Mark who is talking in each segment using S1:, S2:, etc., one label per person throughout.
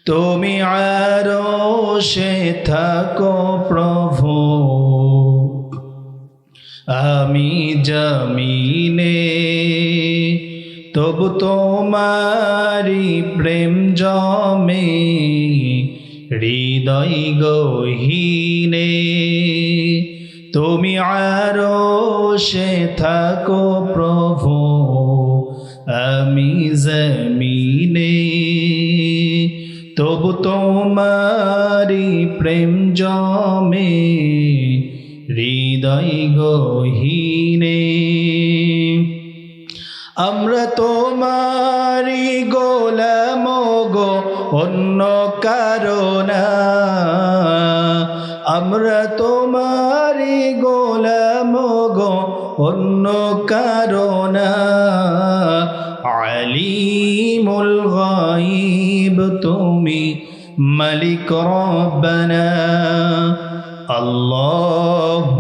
S1: তুমি আরশে থাকো প্রভু, আমি জমিনে, তবু তোমারি প্রেম জমে হৃদয় গহীনে। তুমি আরশে থাকো প্রভু, আমি জমিনে, তবু তোমারি প্রেম জমে হৃদয় গহীনে। আমরা তোমারি গোলাম গো, অন্য কারো না। আমরা তোমারি গোলাম গো, অন্য কারো না। আলিমুল গায়ব তুমি, মালিক রব্বানা। আল্লাহ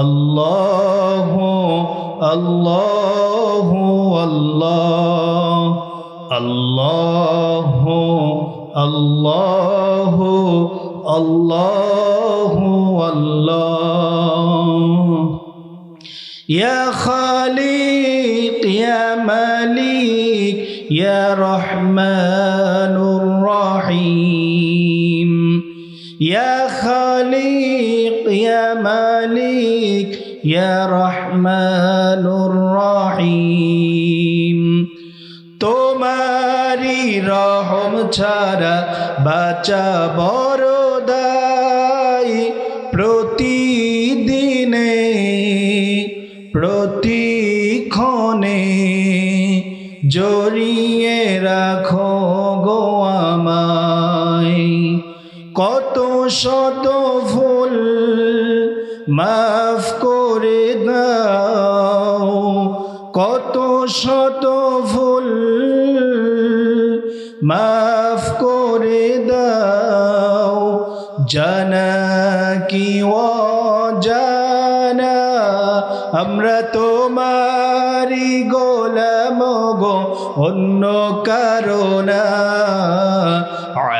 S1: আল্লাহ আল্লাহ আল্লাহ আল্লাহ আল্লাহ আল্লাহ। ইয়া খালিক ইয়া মালিক ইয়া রহমানুর রহিম। ইয়া খালিক ইয়া মালিক ইয়া রহমানুর রহিম। তোমারি রহম ছাড়া বাঁচা বড় দায়। প্রতিদিনে প্রতিক্ষণে জড়িয়ে রাখো গো আমায়। কত শত ভুল মাফ করে দাও, কত শত ভুল মাফ করে দাও। জানা কি অজানা আমরা তোমারি গোলাম গো, অন্য কারো না।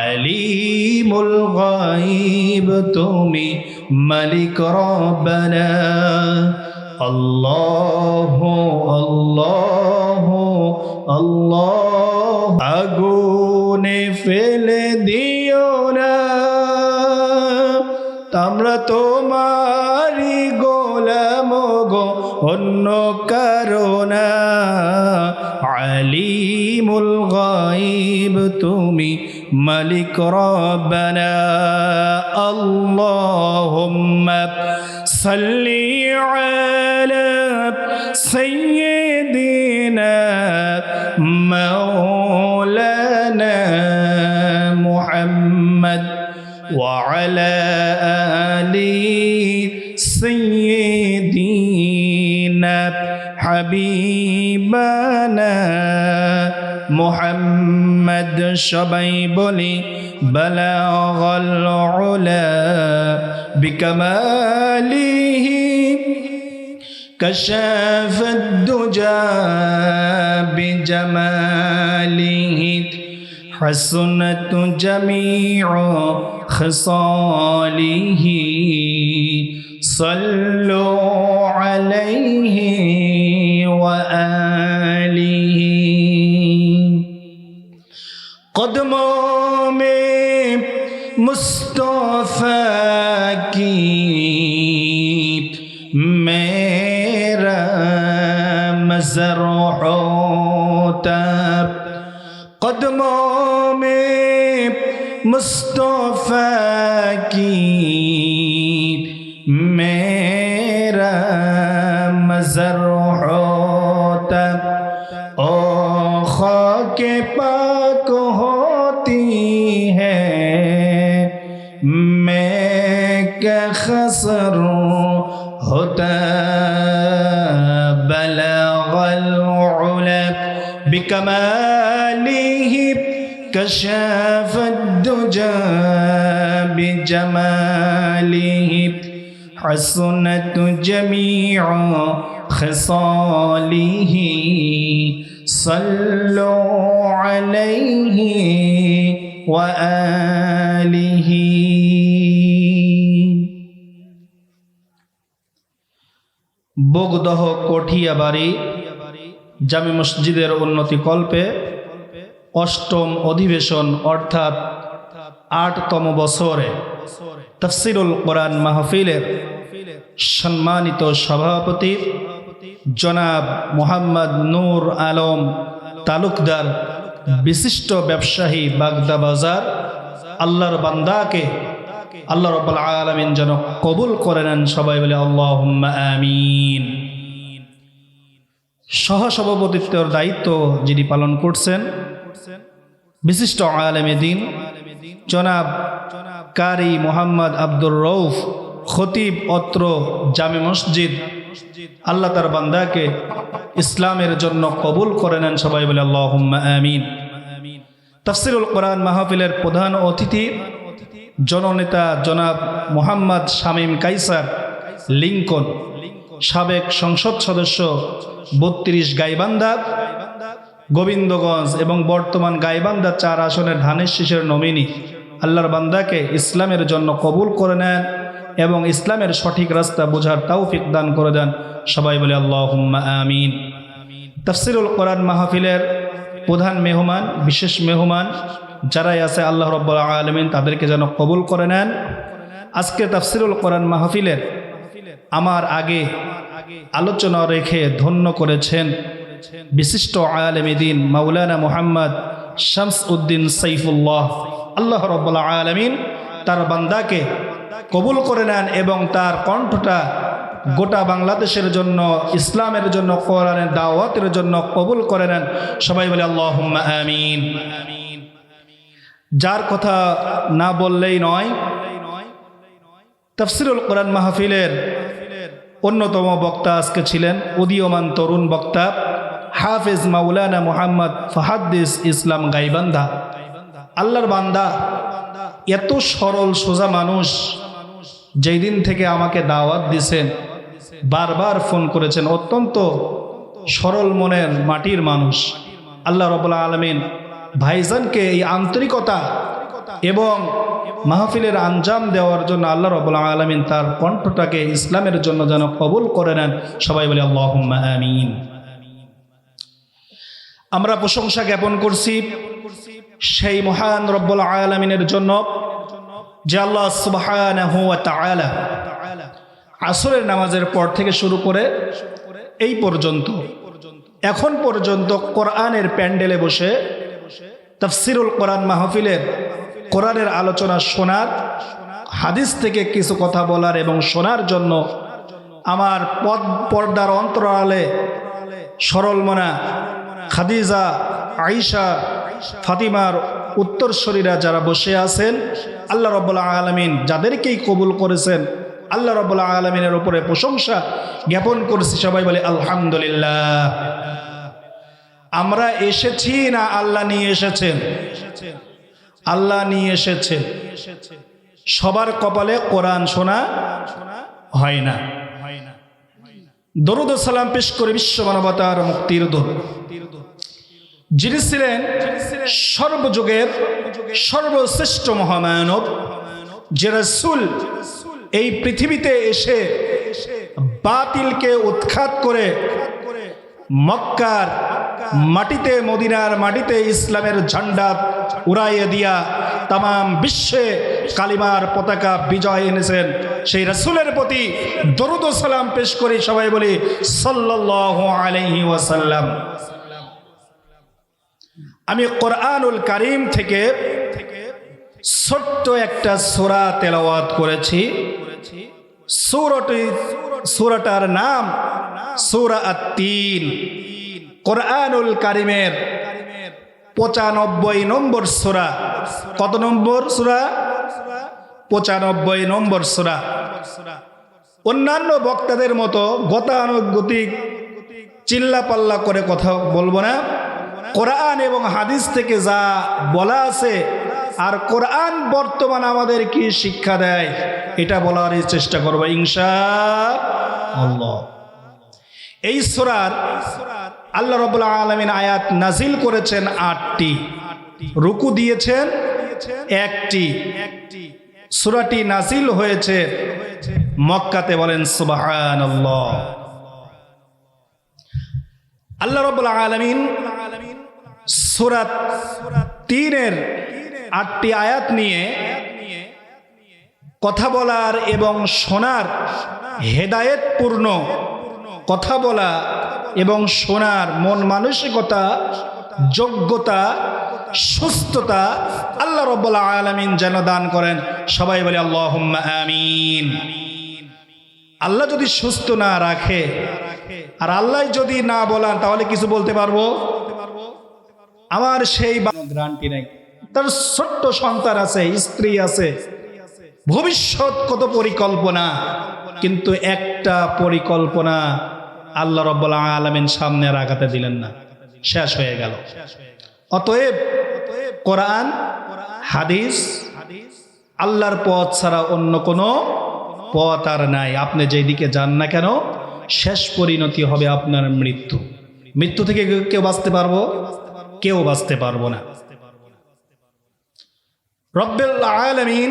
S1: আলিমুল গায়ব তুমি, মালিক রব্বানা। আল্লাহ আল্লাহ আল্লাহ। আগুনে ফেলে দিও না, আমরা তোমারি গোলাম গো, অন্য কারো না। আলিমুল গায়ব তুমি, মালিক রব্বানা। আল্লাহুম্মা সাল্লি আলা সাইয়্যিদিনা মাওলানা মুহাম্মদ ওয়া আলা আলি সাইয়্যিদিনা হাবিবানা মুহাম্মদ। সবাই বলি বালাগাল উলা বিকামালিহি, কাশাফাদ দুজা বিজামালিহি, হাসনাত জামিউ খিসালিহি। সাল্লু আলাইহি ওয়া আলিহি। कदमों में मुस्तफा की मेरा मज़र होता। कदमों में मुस्तफा की मेरा मज़र होता। ओ खाके पाक होती है, मैं क्या खसरूं होता। बलगल उला बिकमालिही, कशफद दुजा बिजमालिही, हसनत जमीउ खिसालिही। सल्लु अलैहि وآله বগদহ কঠিয়াবাড়ি জামে মসজিদের উন্নতি কল্পে অষ্টম অধিবেশন অর্থাৎ ৮তম বছরে তাফসিরুল কোরআন মাহফিলের সম্মানিত সভাপতি জনাব মোহাম্মদ নূর আলম তালুকদার, বিশিষ্ট ব্যবসায়ী, বাগদা বাজার। আল্লাহর বান্দাকে আল্লাহ রাব্বুল আলামিন যেন কবুল করে নেন, সবাই বলে আল্লাহুম্মা আমিন। সহসভাপতিত্বের দায়িত্ব যিনি পালন করছেন বিশিষ্ট আলেমে দ্বীন জনাব কারি মোহাম্মদ আব্দুর রউফ খতিব, অত্র জামে মসজিদ। আল্লাহ তার বান্দাকে ইসলামের জন্য কবুল করে নেন, সবাই বলে আল্লাহুম্মা আমিন। তাফসিরুল কোরআন মাহফিলের প্রধান অতিথি জননেতা জনাব মোহাম্মদ শামীম কাইসার লিঙ্কন, সাবেক সংসদ সদস্য ৩২ গাইবান্ধা, গোবিন্দগঞ্জ এবং বর্তমান গাইবান্ধা ৪ আসনের ধানের শীষের নমিনি। আল্লাহর বান্দাকে ইসলামের জন্য কবুল করে নেন এবং ইসলামের সঠিক রাস্তা বোঝার তৌফিক দান করে দেন, সবাই বলে আল্লাহুম্মা আমিন। তাফসিরুল কোরআন মাহফিলের প্রধান মেহমান, বিশেষ মেহমান যারাই আছে আল্লাহ রাব্বুল আলামিন তাদেরকে যেন কবুল করে নেন। আজকে তাফসিরুল কোরআন মাহফিলের আমার আগে আলোচনা রেখে ধন্য করেছেন বিশিষ্ট আলেমে দ্বীন মাওলানা মুহাম্মদ শামস উদ্দিন সাইফুল্লাহ। আল্লাহ রাব্বুল আলামিন তার বান্দাকে কবুল করে নেন এবং তার কণ্ঠটা গোটা বাংলাদেশের জন্য, ইসলামের জন্য, কোরআনের দাওয়াতের জন্য কবুল করে নেন, সবাই বলে আল্লাহুম্মা আমিন। যার কথা না বললেই নয়, তাফসিরুল কোরআন মাহফিলের অন্যতম বক্তা আজকে ছিলেন উদীয়মান তরুণ বক্তা হাফেজ মাওলানা মুহাম্মদ ফাহাদ্দিস ইসলাম গাইবান্ধা। আল্লাহর বান্দা এত সরল সোজা মানুষ, যেই দিন থেকে আমাকে দাওয়াত দিয়েছেন বারবার ফোন করেছেন, অত্যন্ত সরল মনের মাটির মানুষ। আল্লাহ রাব্বুল আলামিন ভাইজানকে এই আন্তরিকতা এবং মাহফিলের আঞ্জাম দেওয়ার জন্য আল্লাহ রাব্বুল আলামিন তার কণ্ঠটাকে ইসলামের জন্য যেন কবুল করে নেন, সবাই বলে আল্লাহুম্মা আমিন। আমরা প্রশংসা জ্ঞাপন করছি সেই মহান রব্বুল আলামিনের জন্য যে আল্লাহ সুবহানাহু ওয়া তাআলা আসরের নামাজের পর থেকে শুরু করে এই পর্যন্ত, এখন পর্যন্ত কোরআনের প্যান্ডেলে বসে তাফসিরুল কোরআন মাহফিলের কোরআনের আলোচনা শোনার, হাদিস থেকে কিছু কথা বলার এবং শোনার জন্য আমার পর্দার অন্তরালে সরলমনা খাদিজা, আয়েশা, ফাতিমার উত্তরসূরিরা যারা বসে আছেন, আল্লাহ রাব্বুল আলামিন যাদেরকেই কবুল করেছেন, আল্লাহ রাব্বুল আলামিনের উপরে প্রশংসা জ্ঞাপন করছি, সবাই বলে আলহামদুলিল্লাহ। আমরা এসেছি না আল্লাহ নিয়ে এসেছেন? আল্লাহ নিয়ে এসেছেন। সবার কপালে কোরআন শোনা হয় না। দরুদ ও সালাম পেশ করে বিশ্ব মানবতার মুক্তির দূত, যিনি ছিলেন সর্বযুগের সর্বশ্রেষ্ঠ মহামানব, যে রাসূল এই পৃথিবীতে এসে বাতিলকে উৎখাত করে মক্কার মাটিতে, মদিনার মাটিতে ইসলামের ঝান্ডা উড়াইয়ে দিয়া তামাম বিশ্বে কালিমার পতাকা বিজয় এনেছেন। সেই রাসূলের প্রতি দরুদ ও সালাম পেশ করি, সবাই বলি সাল্লাল্লাহু আলাইহি ওয়াসাল্লাম। আমি কোরআনুল কারীম থেকে ছোট্ট একটা সূরা তেলাওয়াত করেছি। সূরাটার নাম সূরা আত-তিন। কোরআনুল কারীমের 95 নম্বর সূরা। কত নম্বর সূরা? 95 নম্বর সূরা। অন্যান্য বক্তাদের মতো গতানুগতিক চিল্লাপাল্লা করে কথা বলবো না। কোরআন এবং হাদিস থেকে যা বলা আছে আর কোরআন বর্তমান আমাদের কি শিক্ষা দেয় এটা বলার চেষ্টা করব ইনশাআল্লাহ। এই সূরার আল্লাহ রাব্বুল আলামিন আয়াত নাজিল করেছেন 8টি, রুকু দিয়েছেন একটি সূরাটি নাজিল হয়েছে মক্কাতে। বলেন সুবহানাল্লাহ। আল্লাহ রাব্বুল আলামিন সূরা 3-এর 8টি আয়াত নিয়ে কথা বলার এবং শোনার হেদায়েতপূর্ণ কথা বলা এবং শোনার মন মানসিকতা, যোগ্যতা, সুস্থতা আল্লাহ রাব্বুল আলামিন যেন দান করেন। সবাই বলে আল্লাহুম্মা আমিন। আল্লাহ যদি সুস্থ না রাখে আর আল্লাহ যদি না বলেন তাহলে কিছু বলতে পারবো? আমার সেই গ্যারান্টি নাই। তার ছোট্ট সন্তান আছে, স্ত্রী আছে, ভবিষ্যৎ কত পরিকল্পনা, কিন্তু একটা পরিকল্পনা আল্লাহ রাব্বুল আলামিন সামনে রাখাতে দিলেন না, শেষ হয়ে গেল। অতএব কোরআন, হাদিস, আল্লাহর পথ ছাড়া অন্য কোনো পথ আর নাই। আপনি যেদিকে যান না কেন, শেষ পরিণতি হবে আপনার মৃত্যু। মৃত্যু থেকে কেউ বাঁচতে পারবো? কেউ বাঁচতে পারবো না। রব্বুল আলামিন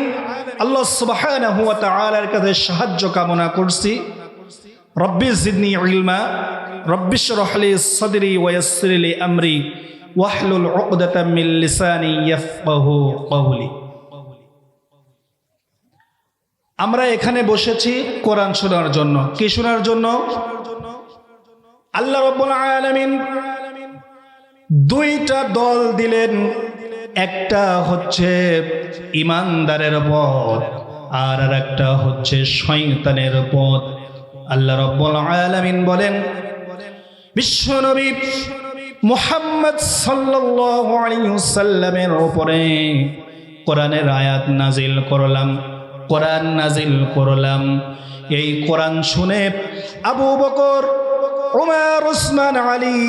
S1: আল্লাহ সুবহানাহু ওয়া তাআলার কাছে সাহায্য কামনা করছি। রব্বি জিদনি ইলমা, রব্বি ইশরাহ লি সাদরি ওয়া ইয়াসসির লি আমরি ওয়াহলুল উকদাতাম মিন লিসানি ইয়াফকাহু কওলি। আমরা এখানে বসেছি কোরআন শোনার জন্য। কি শোনার জন্য? আল্লাহ রাব্বুল আলামিন দুইটা দল দিলেন। একটা হচ্ছে ইমানদারের পথ আর একটা হচ্ছে শয়তানের পথ। আল্লাহ রাব্বুল আলামিন বলেন, বিশ্বনবী মুহাম্মদ সাল্লাল্লাহু আলাইহি ওয়াসাল্লামের উপরে কোরআনের আয়াত নাজিল করলাম, কোরআন নাজিল করলাম। এই কোরআন শুনে আবু বকর, উমর, উসমান, আলী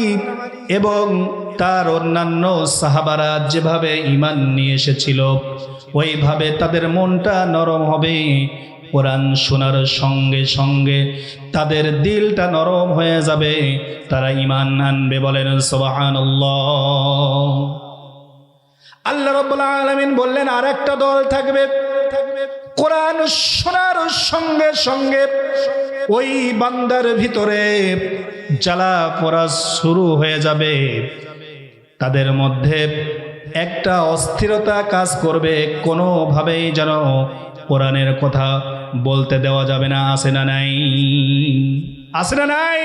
S1: এবং তার অন্যান্য সাহাবারা যেভাবে ঈমান নিয়ে এসেছিল ওইভাবে তাদের মনটা নরম হবে। কোরআন শোনার সঙ্গে সঙ্গে তাদের দিলটা নরম হয়ে যাবে, তারা ঈমান আনবে। বলেন সুবহানাল্লাহ। আল্লাহ রাব্বুল আলামিন বললেন আর একটা দল থাকবে, কোরআন শোনার সঙ্গে সঙ্গে ওই বান্দার ভিতরে জ্বালা পোড়া শুরু হয়ে যাবে। তাদের মধ্যে একটা অস্থিরতা কাজ করবে, কোনোভাবেই যেন কোরআনের কথা বলতে দেওয়া যাবে না। আছে না নাই? আছে না নাই?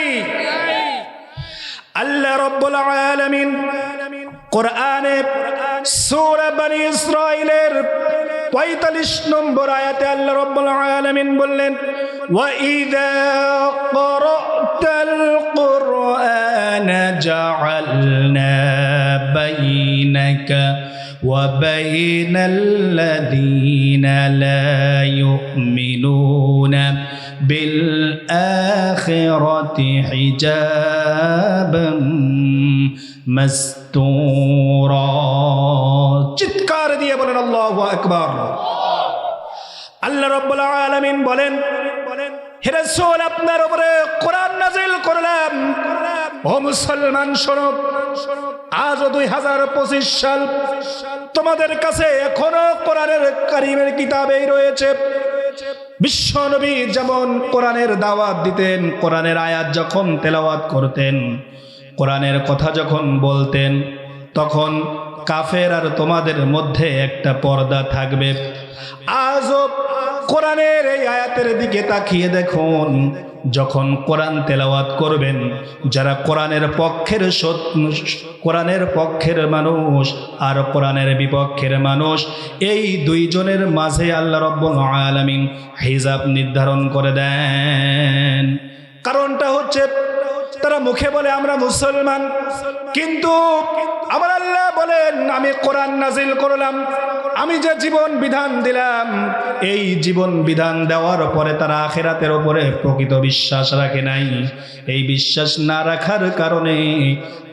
S1: আল্লাহ রাব্বুল আলামিন কোরআনে সূরা বনী ইসরাঈলের 45 নম্বর আয়াতে আল্লাহ রাব্বুল আলামিন বললেন, ওয়া ইযা ক্বারাতাল কুরআনা জাআলনা বাইনাকা ওয়া বাইনাল্লাযীনা লা ইউমিনুনা বিল আখিরাতি হিজাবাম মাসতুরা। চিৎকার দিয়ে বলেন আল্লাহু আকবার। আল্লাহ রাব্বুল আলামিন বলেন, হে রাসূল আপনার উপরে কোরআন নাযিল করলাম। ও মুসলমান শোনো, আজ 2025 সাল, তোমাদের কাছে এখনো কোরআনের কারীমের কিতাবেই রয়েছে। বিশ্বনবী যেমন কোরআনের দাওয়াত দিতেন, কোরআনের আয়াত যখন তেলাওয়াত করতেন, কোরআনের কথা যখন বলতেন, তখন কাফের আর তোমাদের মধ্যে একটা পর্দা থাকবে। আজও কোরআনের এই আয়াতের দিকে তাকিয়ে দেখুন, যখন কোরআন তেলাওয়াত করবেন, যারা কোরআনের পক্ষের মানুষ আর কোরআনের বিপক্ষের মানুষ, এই দুইজনের মাঝে আল্লাহ রাব্বুল আলামিন হিজাব নির্ধারণ করে দেন। কারণটা হচ্ছে তারা মুখে বলে আমরা মুসলমান, কিন্তু আমার আল্লাহ বলেন আমি কোরআন নাজিল করলাম, আমি যে জীবন বিধান দিলাম, এই জীবন বিধান দেওয়ার পরে তারা আখিরাতের উপরে প্রকৃত বিশ্বাস রাখে নাই। এই বিশ্বাস না রাখার কারণে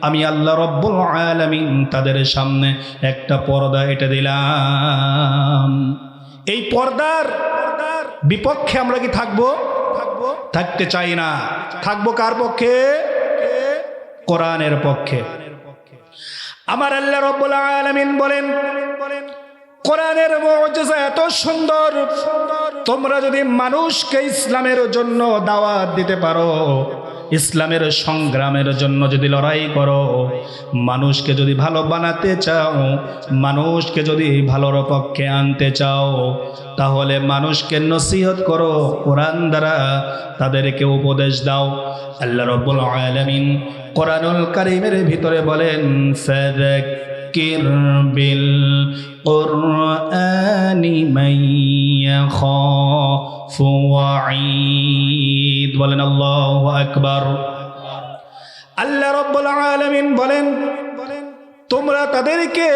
S1: আমি আল্লাহ রাব্বুল আলামিন তাদের সামনে একটা পর্দা এঁটে দিলাম। এই পর্দার বিপক্ষে আমরা কি থাকবো? থাকতে চাই না। থাকবো কার পক্ষে? কোরআনের পক্ষে। আমার আল্লাহ রাব্বুল আলামিন বলেন, কোরআনের মুজিজা এত সুন্দর, তোমরা যদি মানুষকে ইসলামের জন্য দাওয়াত দিতে পারো, ইসলামের সংগ্রামের জন্য যদি লড়াই করো, মানুষকে যদি ভালো বানাতে চাও, মানুষকে যদি ভালোর পক্ষে আনতে চাও, তাহলে মানুষকে নসিহত করো, কোরআন দ্বারা তাদেরকে উপদেশ দাও। আল্লাহ রাব্বুল আলামিন কোরআনুল কারীমের ভিতরে বলেন, ফাযাক্কির বিল কুরআনি মান ইয়াখাফু ওয়াঈদ। বলেন আল্লাহু আকবার। আল্লাহ রাব্বুল আলামিন বলেন, তোমরা তাদেরকে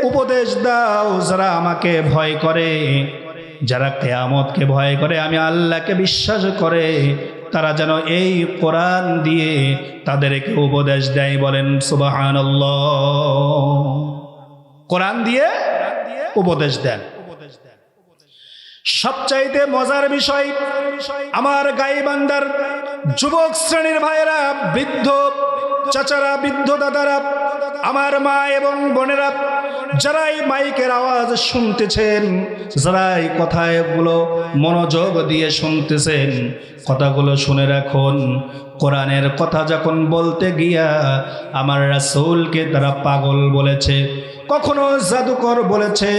S1: উপদেশ দাও যারা আমাকে ভয় করে, যারা কিয়ামতকে ভয় করে, আমি আল্লাহকে বিশ্বাস করে, তারা যেন এই কোরআন দিয়ে তাদেরকে উপদেশ দেয়। বলেন সুবহানাল্লাহ। কোরআন দিয়ে উপদেশ দেন। সবচাইতে মজার বিষয়, আমার গাইবান্ধার যুবক শ্রেণীর ভাইয়েরা, বৃদ্ধ চাচারা, বৃদ্ধ দাদারা, আমার মা এবং বোনেরা, যারাই মাইকের আওয়াজ শুনতেছেন, যারাই কথাগুলো মনোযোগ দিয়ে শুনতেছেন, কথাগুলো শুনে রাখুন। কোরআনের কথা যখন বলতে গিয়া আমার রাসূলকে তারা পাগল বলেছে, কখনো জাদুকর বলেছে।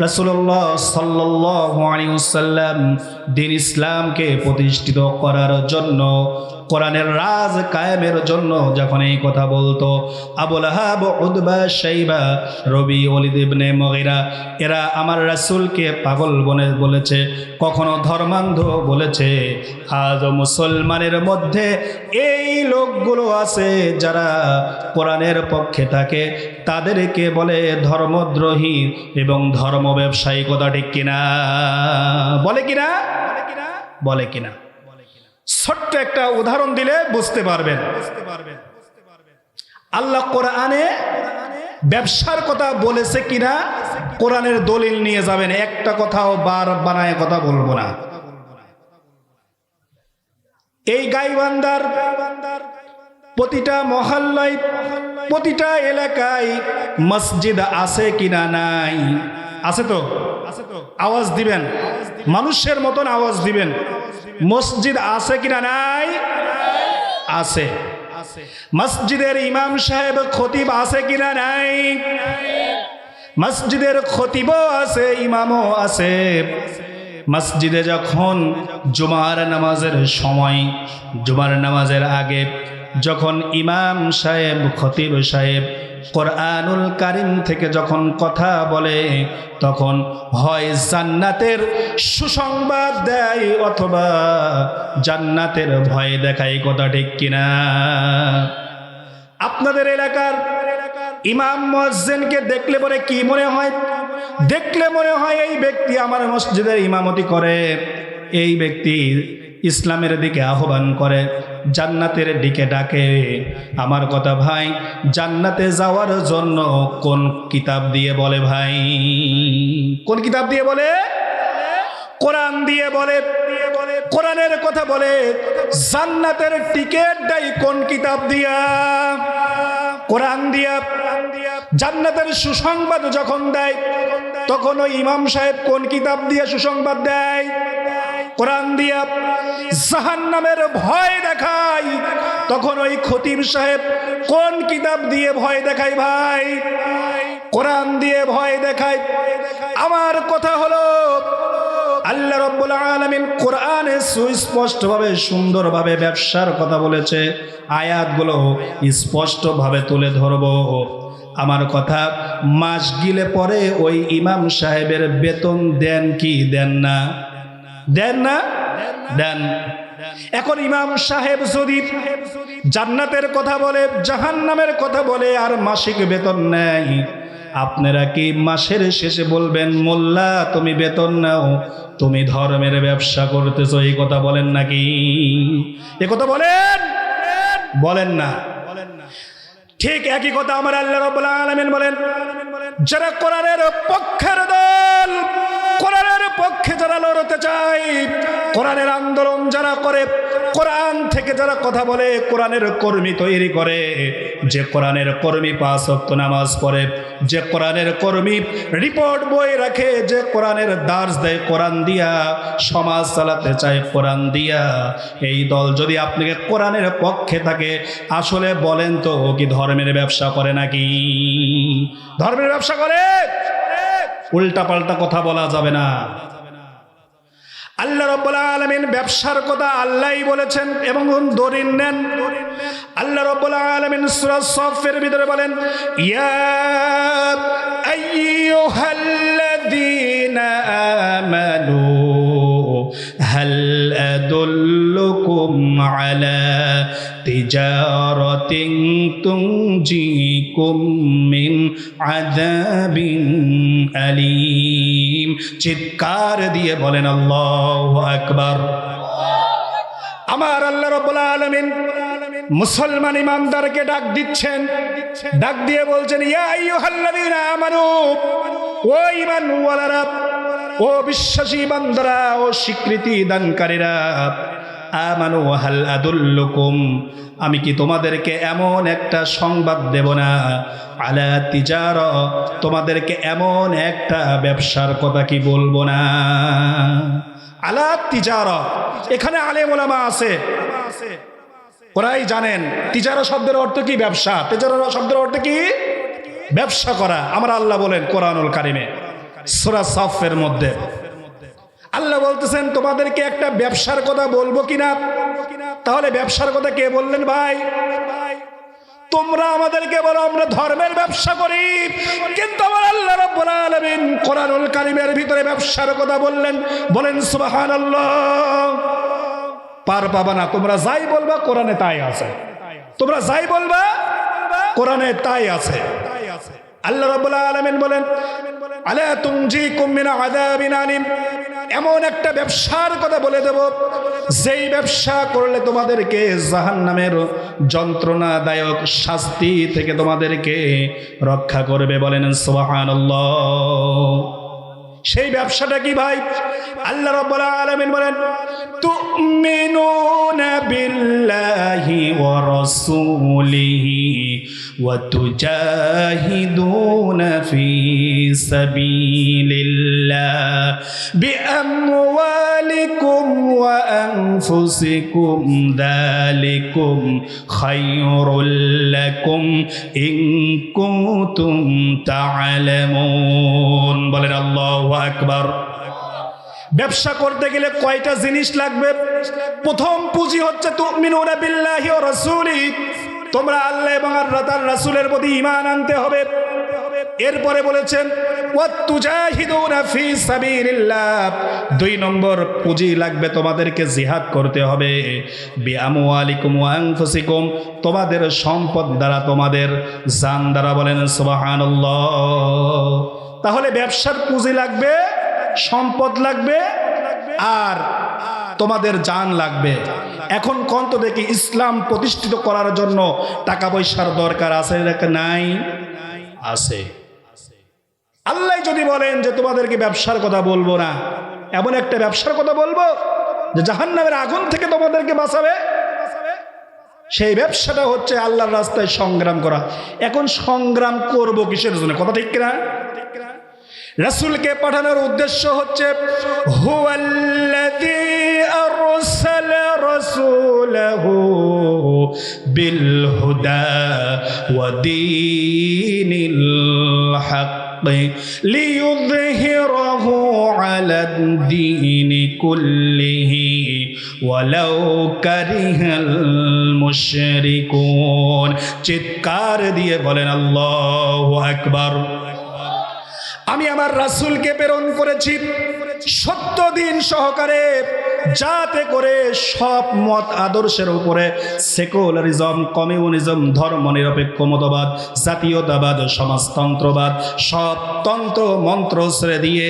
S1: রাসূলুল্লাহ সাল্লাল্লাহু আলাইহি ওয়াসাল্লাম দ্বীন ইসলামকে প্রতিষ্ঠিত করার জন্য, কোরআনের রাজ কায়েমের জন্য যখন এই কথা বলতো, আবু লাহাব, উতবা, শাইবা, রবি, ওয়ালিদ ইবনে মুগীরা, এরা আমার রাসূলকে পাগল বলেছে, কখনো ধর্মান্ধ বলেছে। আজ মুসলমানের মধ্যে এই লোকগুলো আছে যারা কোরআনের পক্ষে থাকে, তাদেরকে বলে ধর্মদ্রোহী এবং ধর্ম ব্যবসায়ী। কথা ঠিক কিনা? বলে কিনা? বলে কিনা? ছোট্ট একটা উদাহরণ দিলে বুঝতে পারবেন। আল্লাহ কোরআনে ব্যবসার কথা বলেছে কিনা কোরআনের দলিল নিয়ে যাবেন, একটা কথাও বার বানায় কথা বলবো না। এই গাইবান্ধার প্রতিটা মহল্লায়, প্রতিটা এলাকায় মসজিদ আছে কিনা? নাই। আছে তো? আওয়াজ দিবেন, মানুষের মতন আওয়াজ দিবেন। মসজিদ আছে কিনা? নাই। আছে। মসজিদের ইমাম সাহেব, খতিব আছে কিনা? নাই। মসজিদের খতিবও আছে, ইমামও আছে। মসজিদে যখন জুমার নামাজের সময়, জুমার নামাজের আগে যখন ইমাম সাহেব, খতিব সাহেব কোরআনুল কারীম থেকে যখন কথা বলে, তখন হয় জান্নাতের সুসংবাদ দেয় অথবা জান্নাতের ভয় দেখায়। কথা ঠিক কিনা? আপনাদের এলাকার ইমাম মুয়াজ্জিনকে দেখলে পরে কি মনে হয়? দেখলে মনে হয় এই ব্যক্তি আমার মসজিদের ইমামতি করে, এই ব্যক্তি ইসলামের দিকে আহ্বান করে, জান্নাতের দিকে ডাকে। আমার কথা ভাই, জান্নাতে যাওয়ার জন্য কোন কিতাব দিয়ে বলে ভাই? কোন কিতাব দিয়ে বলে? কোরআন দিয়ে বলে। কোরআনের কথা বলে। জান্নাতের টিকিট দেয় কোন কিতাব দিয়া? কোরআন দিয়া। জান্নাতের সুসংবাদ যখন দেয়, তখন ওই ইমাম সাহেব কোন কিতাব দিয়ে সুসংবাদ দেয়? কোরআন দিয়া। জাহান্নামের ভয় দেখায়, তখন ওই খতিব সাহেব কোন কিতাব দিয়ে ভয় দেখায় ভাই? কোরআন দিয়ে ভয় দেখায়। আমার কথা হলো, আল্লাহ রাব্বুল আলামিন কোরআনে সুস্পষ্টভাবে, সুন্দরভাবে ব্যবসার কথা বলেছে। আয়াতগুলো স্পষ্টভাবে তুলে ধরব। আমার কথা, মাস গিলে পরে ওই ইমাম সাহেবের বেতন দেন কি দেন না? দেন না? দেন। এখন ইমাম সাহেব যদি জান্নাতের কথা বলে, জাহান্নামের কথা বলে, আর মাসিক বেতন নেয়, আপনারা কি মাসের শেষে বলবেন, মোল্লা তুমি বেতন নাও, তুমি ধর্মের ব্যবসা করতেছো? এই কথা বলেন নাকি? এ কথা বলেন? বলেন না। ঠিক একই কথা আমার আল্লাহ রাব্বুল আলামিন বলেন, যারা কোরআনের পক্ষের দল, কোরআনের পক্ষে যারা লড়তে চায়, কোরআনের আন্দোলন যারা করে, কোরআন থেকে যারা কথা বলে, কোরআনের কর্মী তৈরি করে, যে কোরআনের কর্মী 5 ওয়াক্ত নামাজ পড়ে, যে কোরআনের কর্মী রিপোর্ট বই রাখে, যে কোরআনের দার্স দেয় কোরআন দিয়া, সমাজ চালাতে চায় কোরআন দিয়া, এই দল যদি আপনাকে কোরআনের পক্ষে থাকে, আসলে বলেন তো ও কি ধর্মের ব্যবসা করে নাকি? ধর্মের ব্যবসা করে? উল্টা পাল্টা কথা বলা যাবে না। আল্লাহ রাব্বুল আলামিন ব্যবসার কথা আল্লাহই বলেছেন এবং দলিল নেন। আল্লাহ রাব্বুল আলামিন সূরা সাফের ভিতরে বলেন, ইয়া আইয়ুহাল্লাযীনা আমানু হাল আদুল্লুকুম আলা তিজারাতিন তুনজিকুম মিন আযাবিন আলীম। চিৎকার দিয়ে বলেন আল্লাহু আকবার। আমার আল্লাহ রাব্বুল আলামিন মুসলমান ইমানদারকে ডাক দিচ্ছেন, ডাক দিয়ে বলছেন, ইয়া আইয়ুহাল্লাযীনা আমানু, ও ঈমানওয়ালারা, ও বিশ্বাসী বান্দারা, ও স্বীকৃতি দানকারীরা, আমানু হাল আদুল্লুকুম, আমি কি তোমাদেরকে এমন একটা সংবাদ দেব না, আলা তিজারা, তোমাদেরকে এমন একটা ব্যবসার কথা কি বলবো না? আলা তিজারা, এখানে আলেম ওলামা আছে, ওরাই জানেন তিজারা শব্দের অর্থ কি, ব্যবসা। তিজারা শব্দের অর্থ কি? ব্যবসা করা। আমার আল্লাহ বলেন কোরআনুল কারিমে সূরা সাফের মধ্যে, আল্লাহ বলতেছেন তোমাদেরকে একটা ব্যবসার কথা বলবো কিনা? তাহলে ব্যবসার কথা কে বললেন ভাই? তোমরা আমাদেরকে বলো আমরা ধর্মের ব্যবসা করি, কিন্তু আমার আল্লাহ রাব্বুল আলামিন কোরআনুল কারিমের ভিতরে ব্যবসার কথা বললেন। বলেন সুবহানাল্লাহ। পার পাবা না, তোমরা যাই বলবা কোরআনে তাই আছে, তোমরা যাই বলবা কোরআনে তাই আছে। আল্লাহ রাব্বুল আলামিন বলেন, আলা তুনজিকুম মিন আযাবিন আলীম, এমন একটা ব্যবসার কথা বলে দেব যেই ব্যবসা করলে তোমাদেরকে জাহান্নামের যন্ত্রণাদায়ক শাস্তি থেকে তোমাদেরকে রক্ষা করবে। বলেন সুবহানাল্লাহ। সেই ব্যবসাটা কি ভাই? আল্লাহ রাব্বুল আলামিন বলেন, তুমিনুনা বিল্লাহি ওয়া রাসূলিহি ওয়া তুজাহিদুনা ফি সাবিলিল্লাহ বিআমওয়ালিকুম ওয়া আনফুসিকুম, যালিকুম খায়রুল লাকুম ইন কুনতুম তা'লামুন। বলেন আল্লাহু আকবার। ব্যবসা করতে গেলে কয়টা জিনিস লাগবে? প্রথম পুঁজি হচ্ছে তুমিনুনা বিল্লাহি ওয়া রাসূলিহি, তোমরা আল্লাহ এবং তার রাসূলের প্রতি ঈমান আনতে হবে। এরপরে বলেছেন ওয়া তুজাহিদুনা ফি সাবিলিল্লাহ, 2 নম্বর পুঁজি লাগবে, তোমাদেরকে জিহাদ করতে হবে। বিআমওয়ালিকুম ওয়া আনফুসিকুম, তোমাদের সম্পদ দ্বারা, তোমাদের জান দ্বারা। বলেন সুবহানাল্লাহ। তাহলে ব্যবসার পুঁজি লাগবে, সম্পদ লাগবে, আর তোমাদের জান লাগবে। এখন কোন তো দেখি ইসলাম প্রতিষ্ঠিত করার জন্য টাকা পয়সার দরকার আছে নাই? আছে। আল্লাহ যদি বলেন যে তোমাদেরকে ব্যবসার কথা বলবো না, এমন একটা ব্যবসার কথা বলবো যে জাহান্নামের আগুন থেকে তোমাদেরকে বাঁচাবে, সেই ব্যবসাটা হচ্ছে আল্লাহর রাস্তায় সংগ্রাম করা। এখন সংগ্রাম করব কিসের জন্য? কথা ঠিক কিনা? রাসূলকে পাঠানোর উদ্দেশ্য হচ্ছে হুয়াল্লাযী আরসালা রাসূলাহু বিল হুদা ওয়া দীনিল হক লিইয়ুযহিরাহু আলাদ দীনি কুল্লিহি ওয়ালাউ কারিহাল মুশরিকুন। চিৎকার দিয়ে বলেন আল্লাহু আকবার। আমি আমার রাসূলকে প্রেরণ করেছি সত্য দিন সহকারে, যাতে করে সব মত আদর্শের উপরে সেকুলারিজম, কমিউনিজম, ধর্মনিরপেক্ষ মতবাদ, জাতীয়তাবাদ, সমাজতন্ত্রবাদ, সব তন্ত্র মন্ত্র ছেড়ে দিয়ে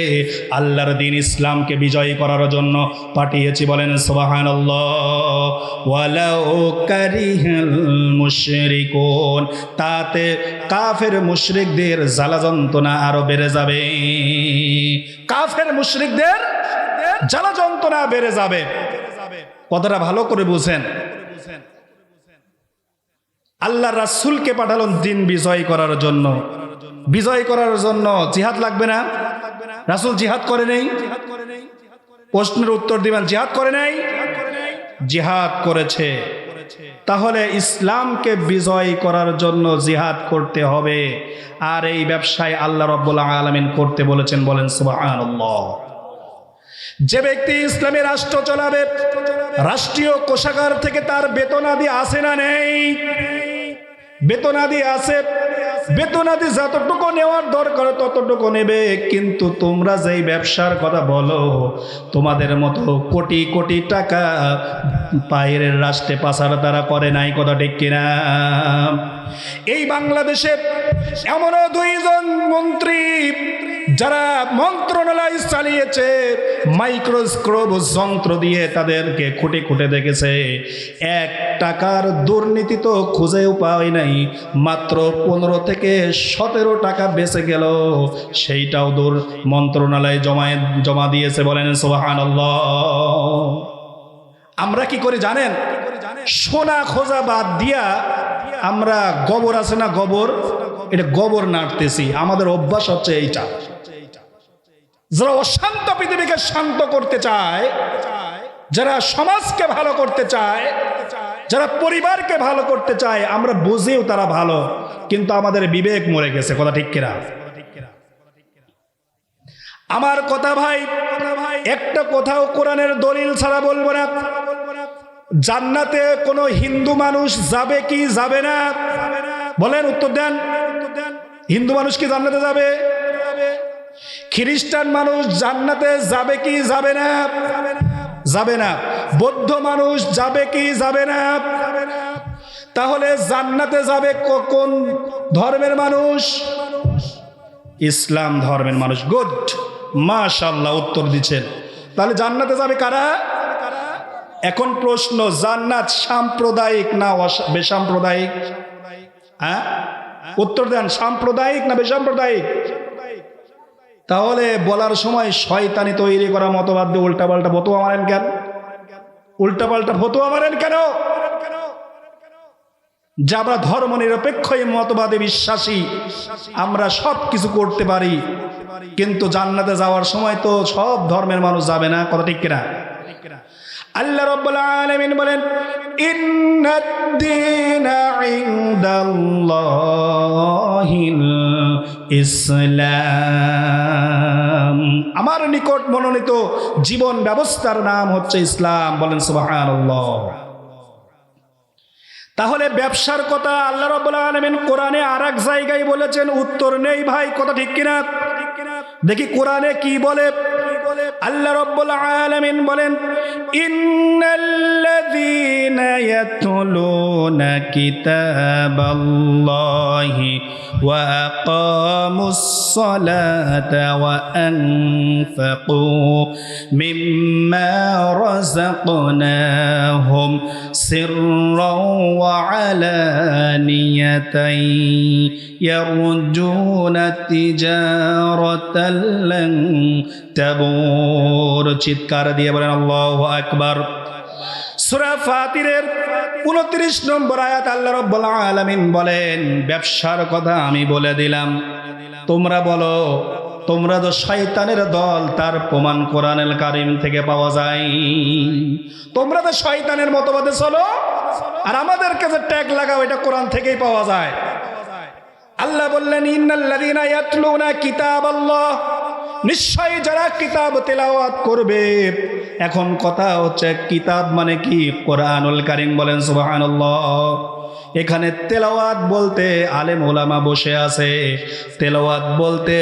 S1: আল্লাহর দ্বীন ইসলামকে বিজয়ী করার জন্য পাঠিয়েছি। বলেন সুবহানাল্লাহ। ওয়ালাউ কারিহাল মুশরিকুন, তাতে কাফের মুশরিকদের জ্বালা যন্ত্রণা আরো বেড়ে যাবে। কাফের মুশরিকদের জ্বালা যন্ত্রণা বেড়ে যাবে। কথাটা ভালো করে বুঝেন। আল্লাহ রাসূলকে পাঠালেন দিন বিজয় করার জন্য। বিজয় করার জন্য জিহাদ লাগবে না? রাসূল জিহাদ করে নাই? প্রশ্নের উত্তর দিবেন, জিহাদ করে নাই? জিহাদ করেছে। তাহলে ইসলামকে বিজয় করার জন্য জিহাদ করতে হবে। আর এই ব্যবসায় আল্লাহ রাব্বুল আলামিন করতে বলেছেন, বলেন সুবহানাল্লাহ। যে ব্যক্তি ইসলামী রাষ্ট্র চালাবে, রাষ্ট্রীয় কোষাগার থেকে তার বেতনাদি আসে না নেই? বেতনাদি আছে, বেতনাদি যতটুকু নেওয়ার দরকার ততটুকু নেবে। কিন্তু তোমরা যেই ব্যবসার কথা বলো, তোমাদের মতো কোটি কোটি টাকা বাইরের রাষ্ট্রে পাচার তারা করে নাই, কথা ঠিক কিনা? এই বাংলাদেশে এমনও দুইজন মন্ত্রী যারা মন্ত্রণালয় চালিয়েছে, মাইক্রোস্কোপ যন্ত্র দিয়ে তাদেরকে খুঁটে খুঁটে দেখেছে, 1 টাকার দুর্নীতি তো খুঁজেও পাওয়া নাই। মাত্র 15 থেকে 17 টাকা বেঁচে গেল, সেইটাও মন্ত্রণালয়ে জমা দিয়েছে, বলেন সুবহানাল্লাহ। আমরা কি করি জানেন? সোনা খোঁজা বাদ দিয়া আমরা গোবর আছে না, গোবর, এটা গোবর নাড়তেছি। আমাদের অভ্যাস হচ্ছে এইটা। যারা অশান্ত পৃথিবীকে শান্ত করতে চায়, যারা সমাজকে ভালো করতে চায়, যারা পরিবারকে ভালো করতে চায়, আমরা বুঝিও তারা ভালো, কিন্তু আমাদের বিবেক মরে গেছে, কথা ঠিক কিনা? আমার কথা ভাই, একটা কথাও কোরআনের দলিল ছাড়া বলবো না। জান্নাতে কোনো হিন্দু মানুষ যাবে কি যাবে না? বলেন, উত্তর দেন। হিন্দু মানুষ কি জান্নাতে যাবে? খ্রিস্টান মানুষ জান্নাতে যাবে কি যাবে না? যাবে না। বৌদ্ধ মানুষ যাবে কি যাবে না? তাহলে জান্নাতে যাবে কোন ধর্মের মানুষ? ইসলাম ধর্মের মানুষ। গুড, মাশাআল্লাহ, উত্তর দিচ্ছেন। তাহলে জান্নাতে যাবে কারা? এখন প্রশ্ন, জান্নাত সাম্প্রদায়িক না বেসাম্প্রদায়িক? হ্যাঁ, উত্তর দেন, সাম্প্রদায়িক না বেসাম্প্রদায়িক? তাহলে বলার সময় শয়তানি তৈরি করা মতবাদ দিয়ে উল্টাপাল্টা ফতোয়া মারেন কেন? উল্টাপাল্টা ফতোয়া মারেন কেন? যে আমরা ধর্ম নিরপেক্ষ মতবাদে বিশ্বাসী, আমরা সব কিছু করতে পারি, কিন্তু জান্নাতে যাওয়ার সময় তো সব ধর্মের মানুষ যাবে না, কথা ঠিক কিনা? আল্লাহ রাব্বুল আলামিন বলেন, ইন্নাদ-দীনা ইনদাল্লাহিল ইসলাম। আমার নিকট মনোনীত জীবন ব্যবস্থার নাম হচ্ছে ইসলাম, বলেন সুবহানাল্লাহ। তাহলে ব্যবসার কথা আল্লাহ রাব্বুল আলামিন কোরআনে আরেক জায়গায় বলেছেন, উত্তর নেই ভাই, কথা ঠিক কিনা? দেখি কোরআনে কি বলে। আল্লাহ রাব্বুল আলামিন বলেন, ইন্নাল্লাযীনা ইয়াতলুনা কিতাবাল্লাহি ওয়া আকামুস সালাতা ওয়া আনফাকু মিম্মা রাযাকনাহুম সিররাও ওয়া আলানিয়াতান ইয়ারজুনা তিজারাতান লান তাবুর। চিৎকার দিয়ে বলেন আল্লাহু আকবার। সূরা ফাতিরের 29 নম্বর আয়াত আল্লাহ রাব্বুল আলামিন বলেন, ব্যবসার কথা আমি বলে দিলাম, তোমরা বলো তোমরা তো শয়তানের দল, তার প্রমাণ কোরআনুল কারীম থেকে পাওয়া যায়। তোমরা তো শয়তানের মতবাদে চলো, আর আমাদের কাছে ট্যাগ লাগাও, এটা কোরআন থেকেই পাওয়া যায়। আল্লাহ বললেন, ইন্নাল্লাযীনা ইয়াতলুনা কিতাবাল্লাহ, নিশ্চয়ই যারা কিতাব তেলাওয়াত করবে। এখন কথা হচ্ছে কিতাব মানে কি? কোরআনুল কারীম, বলেন সুবহানাল্লাহ। এখানে তেলাওয়াত বলতে আলেম ওলামা বসে আছে। তেলাওয়াত বলতে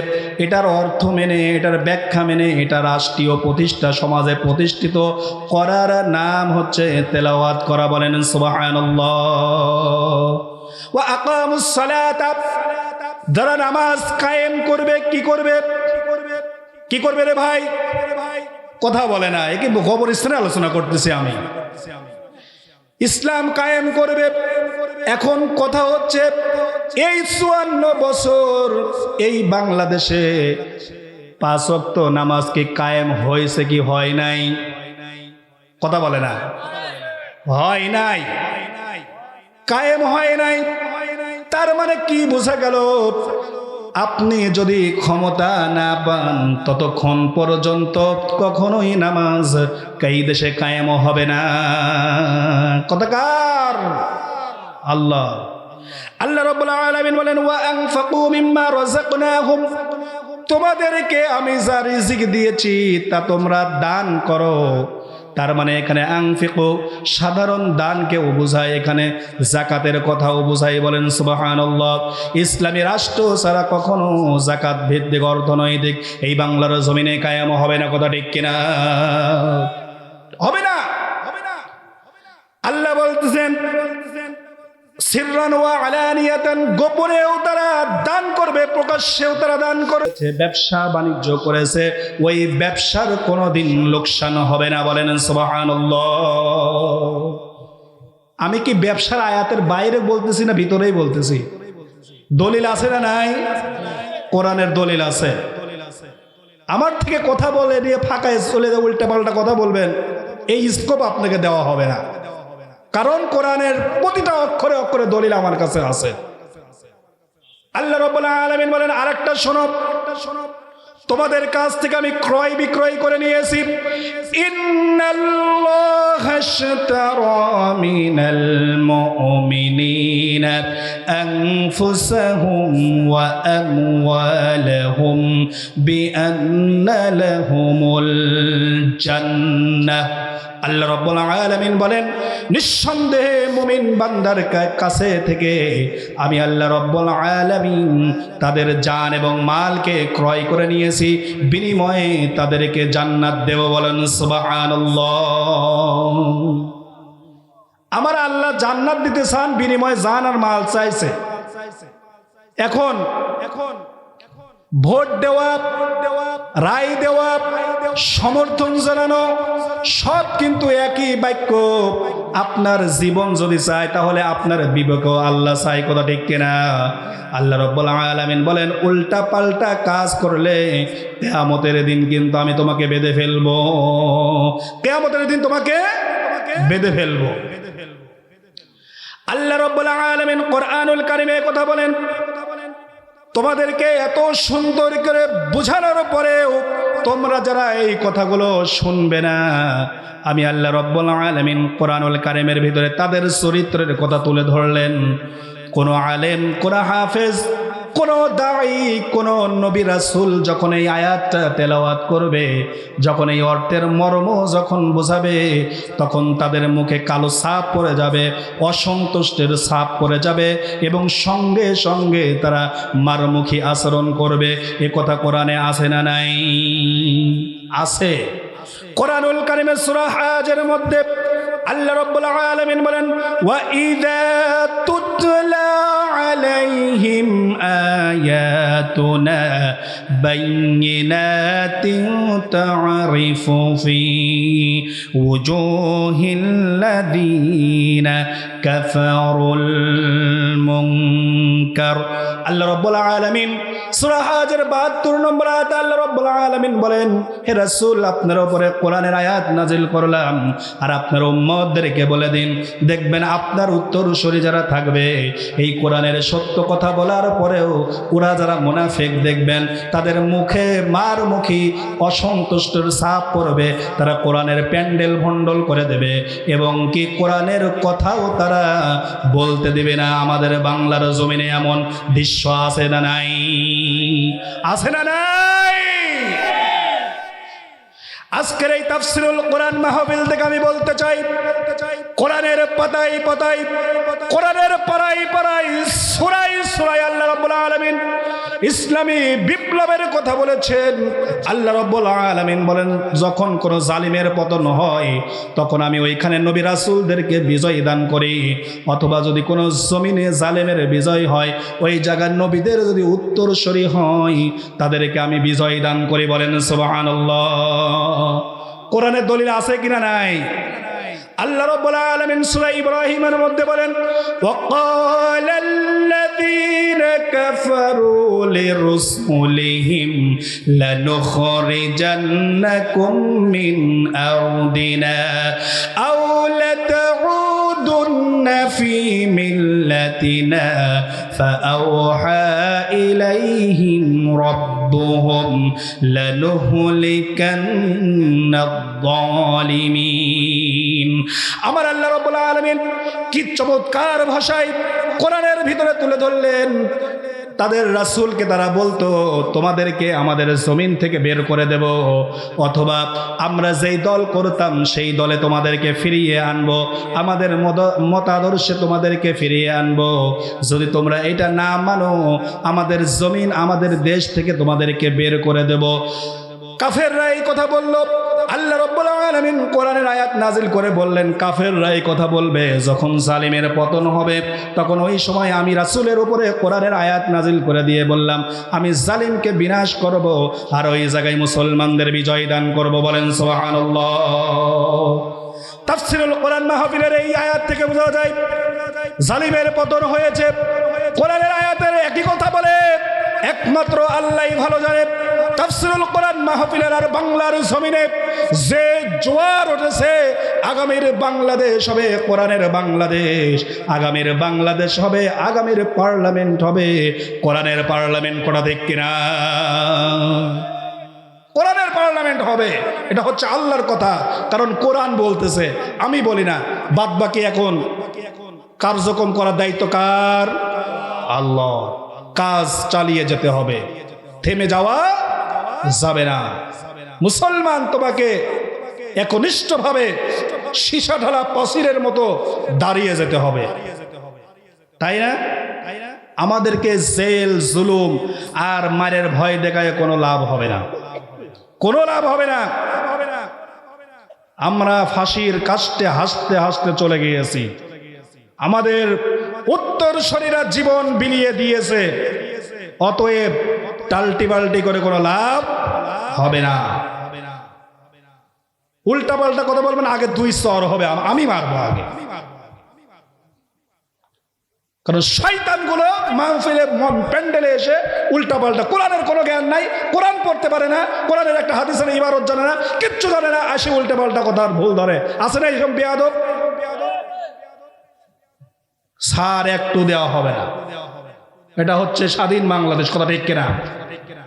S1: এটার অর্থ মেনে, এটার ব্যাখ্যা মেনে, এটা রাষ্ট্রীয় প্রতিষ্ঠা, সমাজে প্রতিষ্ঠিত করার নাম হচ্ছে তেলাওয়াত করা, বলেন সুবহানাল্লাহ। ওয়া আকামুস সালাতা, যারা নামাজ কায়েম করবে, কি করবে? কি করবে রে ভাই? কথা বলে না, একে কবরস্থানে আলোচনা করতেছি আমি। ইসলাম কায়েম করবে। এখন কথা হচ্ছে, এই 54 বছর এই বাংলাদেশে 5 ওয়াক্ত নামাজ কি কায়েম হয়েছে কি হয় নাই? কথা বলে না, হয় নাই। কায়েম হয় নাই। তার মানে কি বোঝা গেল? আপনি যদি ক্ষমতা না পান ততক্ষণ পর্যন্ত কখনোই নামাজ এই দেশে কায়েম হবে না। কথাকার আল্লাহ আল্লাহ রাব্বুল আলামিন বলেন, ওয়া আনফাকু মিম্মা রাযাকনাহুম, তোমাদেরকে আমি যা রিজিক দিয়েছি তা তোমরা দান করো। তার মানে এখানে আনফিকু সাধারণ দানকেও বোঝায়, এখানে যাকাতের কথাও বোঝায়। বলেন সুবহানাল্লাহ। ইসলামী রাষ্ট্র ছাড়া কখনো যাকাত ভিত্তিক অর্থনৈতিক এই বাংলার জমিনে কায়েম হবে না। কথা ঠিক কিনা? হবে না। আল্লাহ বলতেছেন সিররান ওয়া আলানিয়াতান, গোপনেও তারা দান করবে, প্রকাশ্যেও তারা দান করেছে। ব্যবসা বাণিজ্য করেছে, ওই ব্যবসার কোনোদিন লোকসান হবে না। বলেন সুবহানাল্লাহ। আমি কি ব্যবসার আয়াতের বাইরে বলতেছি না ভিতরেই বলতেছি? দলিল আছে না নাই? কোরআনের দলিল আছে। আমার থেকে কথা বলে নিয়ে ফাঁকায় চলে যাবে, উল্টা পাল্টা কথা বলবেন, এই স্কোপ আপনাকে দেওয়া হবে না। কারণ কোরআনের প্রতিটা অক্ষরে অক্ষরে দলিল আমার কাছে আছে। আল্লাহ রাব্বুল আলামিন বলেন, আরেকটা শোনো, তোমাদের কাছ থেকে আমি ক্রয় বিক্রয় করে নিয়েছি। ইন্নাল্লাহা আশতারা মিনাল মুমিনিনা আনফুসাহুম ওয়া আমওয়ালাহুম বিআন্না লাহুমুল জান্নাহ। আল্লাহ রাব্বুল আলামিন বলেন, নিঃসন্দেহে মুমিন বান্দার কাছে থেকে আমি আল্লাহ রাব্বুল আলামিন তাদের জান এবং মালকে ক্রয় করে নিয়েছি, বিনিময়ে তাদেরকে জান্নাত দেব। বলেন সুবহানাল্লাহ। আমার আল্লাহ জান্নাত দিতে চান, বিনিময়ে জান আর মাল চাইছে। এখন ভোট দেওয়া, রায় দেওয়া, সমর্থন জানানো সব কিন্তু একই বাক্য। আপনার জীবন যদি চায় তাহলে আপনার বিবেকও আল্লাহ চাই। কথা ঠিক কিনা? আল্লাহ রাব্বুল আলামিন বলেন, উল্টা পাল্টা কাজ করলে কিয়ামতের দিন কিন্তু আমি তোমাকে বেঁধে ফেলবো। কিয়ামতের দিন তোমাকে বেঁধে ফেলবো। আল্লাহ রাব্বুল আলামিন কোরআনুল কারীমে কথা বলেন, তোমাদেরকে এত সুন্দর করে বোঝানোর পরেও তোমরা যারা এই কথাগুলো শুনবে না, আমি আল্লাহ রাব্বুল আলামিন কোরআনুল কারীমের ভিতরে তাদের চরিত্রের কথা তুলে ধরলেন। কোন আলেম, কোন হাফেজ, কোন দাঈ, কোন নবী রাসূল যখন এই আয়াতটা তেলাওয়াত করবে, যখন এই অর্থের মর্ম যখন বোঝাবে, তখন তাদের মুখে কালো ছাপ পড়ে যাবে, অসন্তুষ্টের ছাপ পড়ে যাবে এবং সঙ্গে সঙ্গে তারা মারমুখী আচরণ করবে। এ কথা কোরআনে আছে না নাই? আছে। কোরআনুল কারীমের সূরা হাজের মধ্যে আল্লাহ রাব্বুল আলামিন বলেন, ওয়া ইযা তুতলা আলাইহিম আয়াতুনা বাইয়িনাতিন তা'রিফু ফি ওয়াজুহিল লাযীনা কাফারুল মুনকার। আল্লাহ রাব্বুল আলামিন সূরা হাজের 72 নম্বর আয়াতে আল্লাহ রাব্বুল আলামিন বলেন, হে রাসূল, আপনার উপরে কোরআনের আয়াত নাজিল করলাম, আর আপনার উম্মতদেরকে বলে দিন, দেখবেন আপনার উত্তরসূরি যারা থাকবে এই কোরআনের সত্য কথা বলার পরেও ওরা যারা মুনাফিক দেখবেন তাদের মুখে মারমুখী অসন্তুষ্টের ছাপ পড়বে, তারা কোরআনের প্যান্ডেল ভণ্ডল করে দেবে এবং কি কোরআনের কথাও তারা বলতে দেবে না। আমাদের বাংলার জমিনে এমন দৃশ্য আছে না নাই? আছে না নাই? আজকের এই তাফসীরুল কোরআন মাহফিল থেকে আমি বলতে চাই, কোরআনের পাতায় পাতায়, কোরআনের পাড়ায় পাড়ায়, সূরায় সূরায় আল্লাহ রাব্বুল আলামিন ইসলামী বিপ্লবের কথা বলেছেন। আল্লাহ রাব্বুল আলামিন বলেন, যখন কোন জালিমের পতন হয় তখন আমি ওইখানে নবী রাসূলদেরকে বিজয় দান করি, অথবা যদি কোনো জমিনে জালিমের বিজয় হয় ওই জায়গার নবীদের যদি উত্তরসূরি হয় তাদেরকে আমি বিজয় দান করি। বলেন সুবহানাল্লাহ। কোরআনের দলিল আছে কিনা নাই? আল্লাহ রাব্বুল আলামিন সূরা ইব্রাহিমের মধ্যে বলেন, ওয়াকালাল্লাযীনা কাফারু লিরুসুলিহিম লানুখরিজান্নাকুম মিন আরদিনা আও লাতাউদুন্না في ملتنا فأوحى إليهم ربهم لنهلكن الظالمين আমার আল্লাহ রাব্বুল আলামিন কি চমৎকার ভাষায় কোরআনের ভিতরে তুলে ধরলেন তাদের রাসূলকে তারা বলতো তোমাদেরকে আমাদের জমিন থেকে বের করে দেব অথবা আমরা যেই দল করতাম সেই দলে তোমাদেরকে ফিরিয়ে আনবো আমাদের মতাদর্শে তোমাদেরকে ফিরিয়ে আনবো যদি তোমরা এটা না মানো আমাদের জমিন আমাদের দেশ থেকে তোমাদেরকে বের করে দেব কাফেররা এই কথা বলল আল্লাহ রাব্বুল আলামিন কোরআনের আয়াত নাজিল করে বললেন কাফেররা এই কথা বলবে যখন জালিমের পতন হবে তখন ওই সময় আমি রাসূলের উপরে কোরআনের আয়াত নাজিল করে দিয়ে বললাম আমি জালিমকে বিনাশ করব আর ওই জায়গায় মুসলমানদের বিজয় দান করব বলেন সুবহানাল্লাহ তাফসীরুল কোরআন মাহফিলের এই আয়াত থেকে বোঝা যায় জালিমের পতন হয়েছে কোরআনের আয়াতের একই কথা বলে একমাত্র আল্লাহই ভালো জানে তাফসীরুল কোরআন মাহফিলের আর বাংলার জমিনে যে জোয়ার উঠেছে আগামীর বাংলাদেশ হবে কোরআনের বাংলাদেশ আগামীর বাংলাদেশ হবে আগামীর পার্লামেন্ট হবে কোরআনের পার্লামেন্ট করা ঠিক কিনা কোরআনের পার্লামেন্ট হবে এটা হচ্ছে আল্লাহর কথা কারণ কোরআন বলতেছে আমি বলি না বাদবাকি এখন কার্যক্রম করার দায়িত্ব কার আল্লাহ কাজ চালিয়ে যেতে হবে থেমে যাওয়া যাবে না মুসলমান তোমাকে একনিষ্ঠভাবে সীসা ঢালা পসিরের মতো দাঁড়িয়ে যেতে হবে তাই না আমাদেরকে জেল জুলুম আর মারের ভয় দেখায় কোনো লাভ হবে না কোনো লাভ হবে না আমরা ফাঁসির কাস্টে হাসতে হাসতে চলে গিয়েছি আমাদের উত্তরসূরিরা জীবন বিলিয়ে দিয়েছে অতএব টাল্টি বাল্টি করে কোনো লাভ হবে না উল্টা পাল্টা কথা বলবেন আগে দুই স্তর হবে আমি মারবো আগে কারণ শয়তানগুলো মাহফিলে প্যান্ডেলে এসে উল্টা পাল্টা কোরআনের কোনো জ্ঞান নাই কোরআন পড়তে পারে না কোরআনের একটা হাদিসের ইবারত জানে না কিচ্ছু জানে না আসে উল্টা পাল্টা কথার ভুল ধরে আছে না এইসব বেয়াদব সার একটু দেওয়া হবে না এটা হচ্ছে স্বাধীন বাংলাদেশ কথা ঠিক কিনা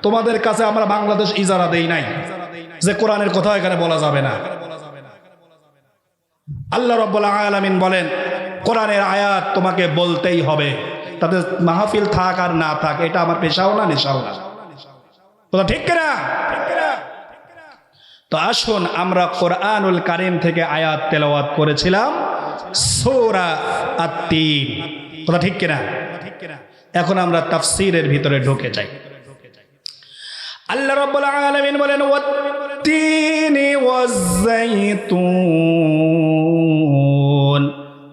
S1: তোমাদের কাছে আমরা বাংলাদেশ ইজারা দেই নাই যে কোরআনের কথা এখানে বলা যাবে না আল্লাহ রাব্বুল আলামিন বলেন কোরআনের আয়াত তোমাকে বলতেই হবে তাতে মাহফিল থাক আর না থাক এটা আমার পেশাও না নেশাও না কথা ঠিক কিনা তো আসুন আমরা কোরআনুল কারীম থেকে আয়াত তেলাওয়াত করেছিলাম সূরা আত-তিন কথা ঠিক কিনা এখন আমরা তাফসীরের ভিতরে ঢুকে যাই আল্লাহ রাব্বুল আলামিন বলেন ওয়াত-তিনি ওয়াজ-যাইতুন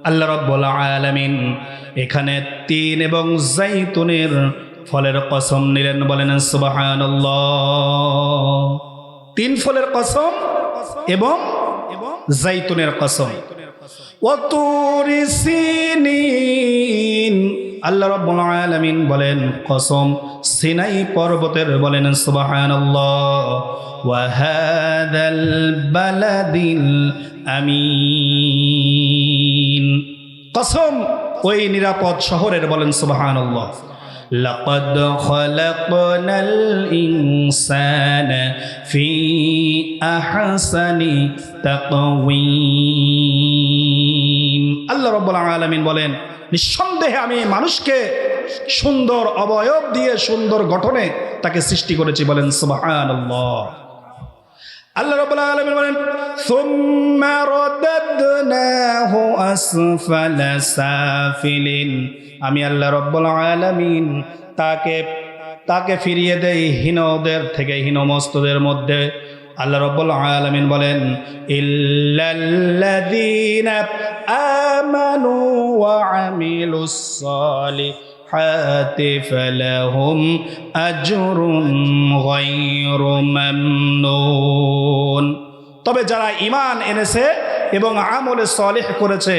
S1: আল্লাহ রাব্বুল আলামিন এখানে তিন এবং জাইতুনের ফলের কসম নিলেন বলেন সুবহানাল্লাহ তিন ফলের কসম এবং জাইতুনের কসম ওয়াতুরি সিনিন আল্লাহ রাব্বুল আলামিন বলেন কসম সিনাই পর্বতের বলেন সুবহানাল্লাহ ওয়া হাযাল বালাদিল আমিন কসম ওই নিরাপদ শহরের বলেন সুবহানাল্লাহ লাকাদ খালাকনাল ইনসানা ফি আহসানি তাকওয়িম আল্লাহ রাব্বুল আলামিন বলেন নিঃসন্দেহে আমি মানুষকে সুন্দর অবয়ব দিয়ে সুন্দর গঠনে তাকে সৃষ্টি করেছি বলেন সুবহানাল্লাহ আল্লাহ রাব্বুল আলামিন বলেন সুম্মা রাদাদনাহু আসফালা সাফিলিন আমি আল্লাহ রাব্বুল আলামিন তাকে ফিরিয়ে দেই হীনদের থেকে হীনমস্তদের মধ্যে আল্লাহ রাব্বুল আলামিন বলেন ইল্লাল্লাযীনা আমানু ওয়া আমিলুস সালিহাতি ফালাহুম আজরুন গায়রু মামনুন তবে যারা ঈমান এনেছে এবং আমলে সালিহ করেছে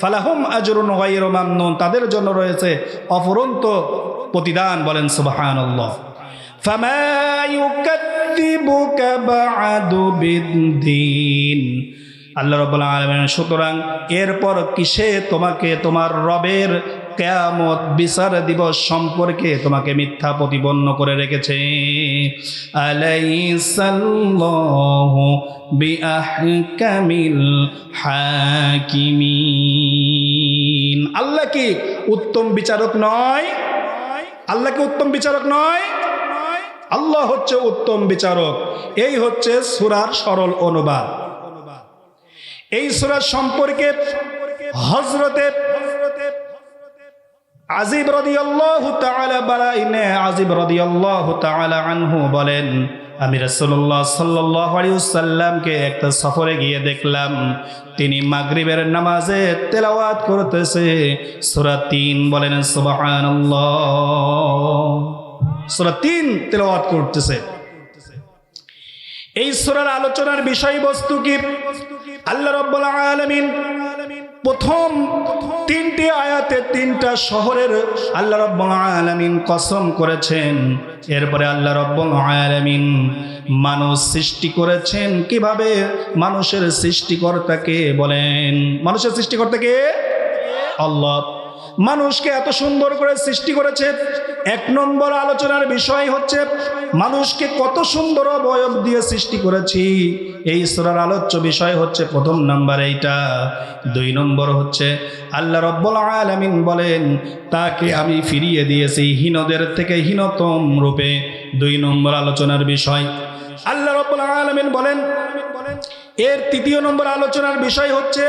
S1: ফালাহুম আজরুন গায়রু মামনুন তাদের জন্য রয়েছে অফুরন্ত প্রতিদান বলেন সুবহানাল্লাহ ফামা ইউকাদ্দিবুকা বা'দু বিদ্দীন আল্লাহ রাব্বুল আলামিন সুতরাং এরপর কিসে তোমাকে তোমার রবের কিয়ামত বিচার দিবস সম্পর্কে তোমাকে মিথ্যা প্রতিপন্ন করে রেখেছে? আলাইসাল্লাহু বিআহকামিল হাকিমিন। আল্লাহ কি উত্তম বিচারক নয়? আল্লাহ কি উত্তম বিচারক নয়? আল্লাহ হচ্ছে উত্তম বিচারক। এই হচ্ছে সূরার সরল অনুবাদ। এই সূরা সম্পর্কে হযরতে আজিব রাদিয়াল্লাহু তাআলা বারাইনে আজিব রাদিয়াল্লাহু তাআলা আনহু বলেন, আমি রাসূলুল্লাহ সাল্লাল্লাহু আলাইহি ওয়াসাল্লামকে একটা সফরে গিয়ে দেখলাম তিনি মাগরিবের নামাজে তেলাওয়াত করতেছে সূরা ৩। বলেন সুবহানাল্লাহ। সূরা ৩ তেলাওয়াত করতেছে। এই সূরার আলোচনার বিষয়বস্তু কি? আল্লাহ রাব্বুল আলামিন প্রথম ৩টি আয়াতে ৩টা শহরের আল্লাহ রাব্বুল আলামিন কসম করেছেন। এরপরে আল্লাহ রাব্বুল আলামিন মানুষ সৃষ্টি করেছেন কিভাবে? মানুষের সৃষ্টিকর্তাকে বলেন। মানুষের সৃষ্টিকর্তাকে আল্লাহ। মানুষকে এত সুন্দর করে সৃষ্টি করেছে। ১ নম্বর আলোচনার বিষয় হচ্ছে মানুষকে কত সুন্দর অবয়ব দিয়ে সৃষ্টি করেছি। এই সূরার আলোচ্য বিষয় হচ্ছে ১ম নাম্বার এইটা। ২ নম্বর হচ্ছে আল্লাহ রাব্বুল আলামিন বলেন তাকে আমি ফিরিয়ে দিয়েছি হীনদের থেকে হীনতম রূপে। ২ নম্বর আলোচনার বিষয়। আল্লাহ রাব্বুল আলামিন বলেন এর ৩য় নম্বর আলোচনার বিষয় হচ্ছে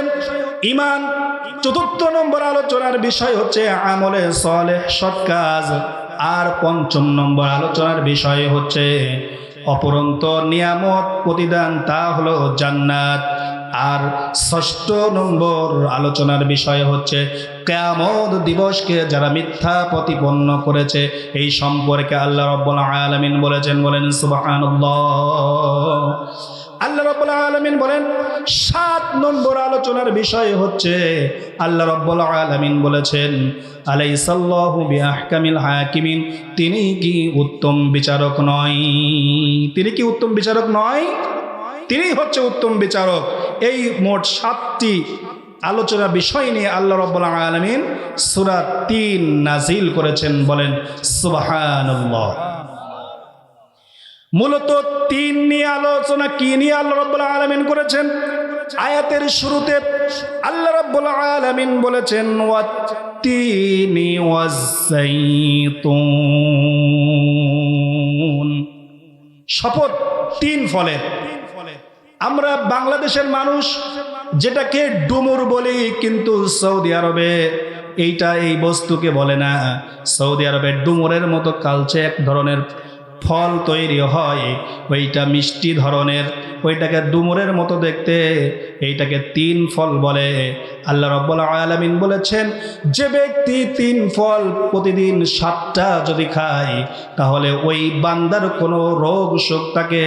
S1: ঈমান। ৪র্থ নম্বর আলোচনার বিষয় হচ্ছে আমলে সালেহ, সৎ কাজ। আর ৫ম নম্বর আলোচনার বিষয় হচ্ছে অপরন্ত নিয়ামত প্রতিদান, তা হলো জান্নাত। আর ৬ষ্ঠ নম্বর আলোচনার বিষয় হচ্ছে কিয়ামত দিবসকে যারা মিথ্যা প্রতিপন্ন করেছে এই সম্পর্কে আল্লাহ রাব্বুল আলামিন বলেছেন। বলেন সুবহানাল্লাহ। আল্লাহ রাব্বুল আলামিন বলেন ৭ নম্বর আলোচনার বিষয় হচ্ছে আল্লাহ রাব্বুল আলামিন বলেছেন আলাইসাল্লাহু বিআহকামিল হাকিমিন। তিনি কি উত্তম বিচারক নয়? তিনি কি উত্তম বিচারক নয়? তিনি হচ্ছে উত্তম বিচারক। এই মোট ৭টি আলোচনা বিষয় নিয়ে আল্লাহ রাব্বুল আলামিন সূরা ৩ নাজিল করেছেন। বলেন সুবহানাল্লাহ। মূলত ৩ নিয়ে আলোচনা কি নিয়ে আল্লাহ রাব্বুল আলামিন করেছেন? আয়াতের শুরুতে আল্লাহ রাব্বুল আলামিন বলেছেন ওয়াত্তিনি ওয়াজ্জাইতুন। শপথ ৩ ফলের। আমরা বাংলাদেশের মানুষ যেটাকে ডুমুর বলি, কিন্তু সৌদি আরবে এইটা এই বস্তুকে বলে না। সৌদি আরবে ডুমুরের মতো কালচে এক ধরনের ফল তৈরি হয়, ওইটা মিষ্টি ধরনের, ওইটাকে ডুমুরের মতো দেখতে, এইটাকে ৩ ফল বলে। আল্লাহ রাব্বুল আলামিন বলেছেন যে ব্যক্তি ৩ ফল প্রতিদিন ৭টা যদি খায় তাহলে ওই বান্দার কোনো রোগ শোক তাকে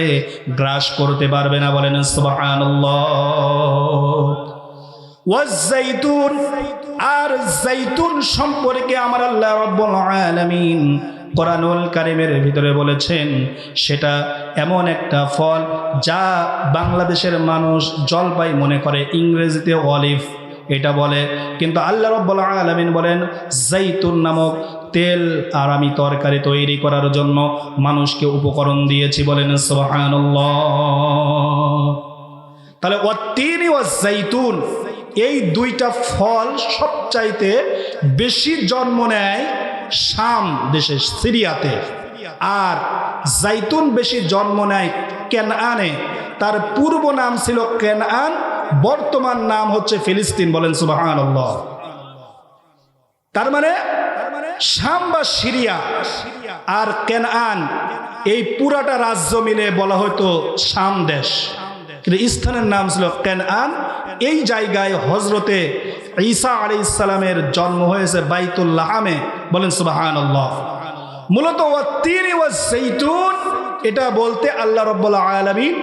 S1: গ্রাস করতে পারবে না। বলেন সুবহানাল্লাহ। ওয়াজ্জাইতুন। আর জাইতুন সম্পর্কে আমার আল্লাহ রাব্বুল আলামিন কোরআনুল কারীমের ভিতরে বলেছেন সেটা এমন একটা ফল যা বাংলাদেশের মানুষ জলপাই মনে করে, ইংরেজিতে অলিভ এটা বলে, কিন্তু আল্লাহ রাব্বুল আলামিন বলেন জাইতুন নামক তেল আর আমি তরকারি তৈরি করার জন্য মানুষকে উপকরণ দিয়েছি। বলেন সুবহানাল্লাহ। তাহলে ওয়াত্তিনি ওয়াজ্জাইতুন এই 2টা ফল সবচাইতে বেশি জন্ম নেয় শাম দেশে, সিরিয়াতে। আর জাইতুন বেশি জন্ম নেয় কেনআনে। তার পূর্ব নাম ছিল কেনআন, বর্তমান নাম হচ্ছে ফিলিস্তিন। বলেন সুবহানাল্লাহ। তার মানে শাম বা সিরিয়া আর কেনআন এই পুরাটা রাজ্য মিলে বলা হয়তো শাম দেশ, কিন্তু স্থানের নাম ছিল কেনআন। এই জায়গায় হযরতে ঈসা আলাইহিস সালামের জন্ম হয়েছে বাইতুল লাহামে। বলেন সুবহানাল্লাহ। মূলত ওয়াত্তিনি ওয়াজ্জাইতুন এটা বলতে আল্লাহ রাব্বুল আলামিন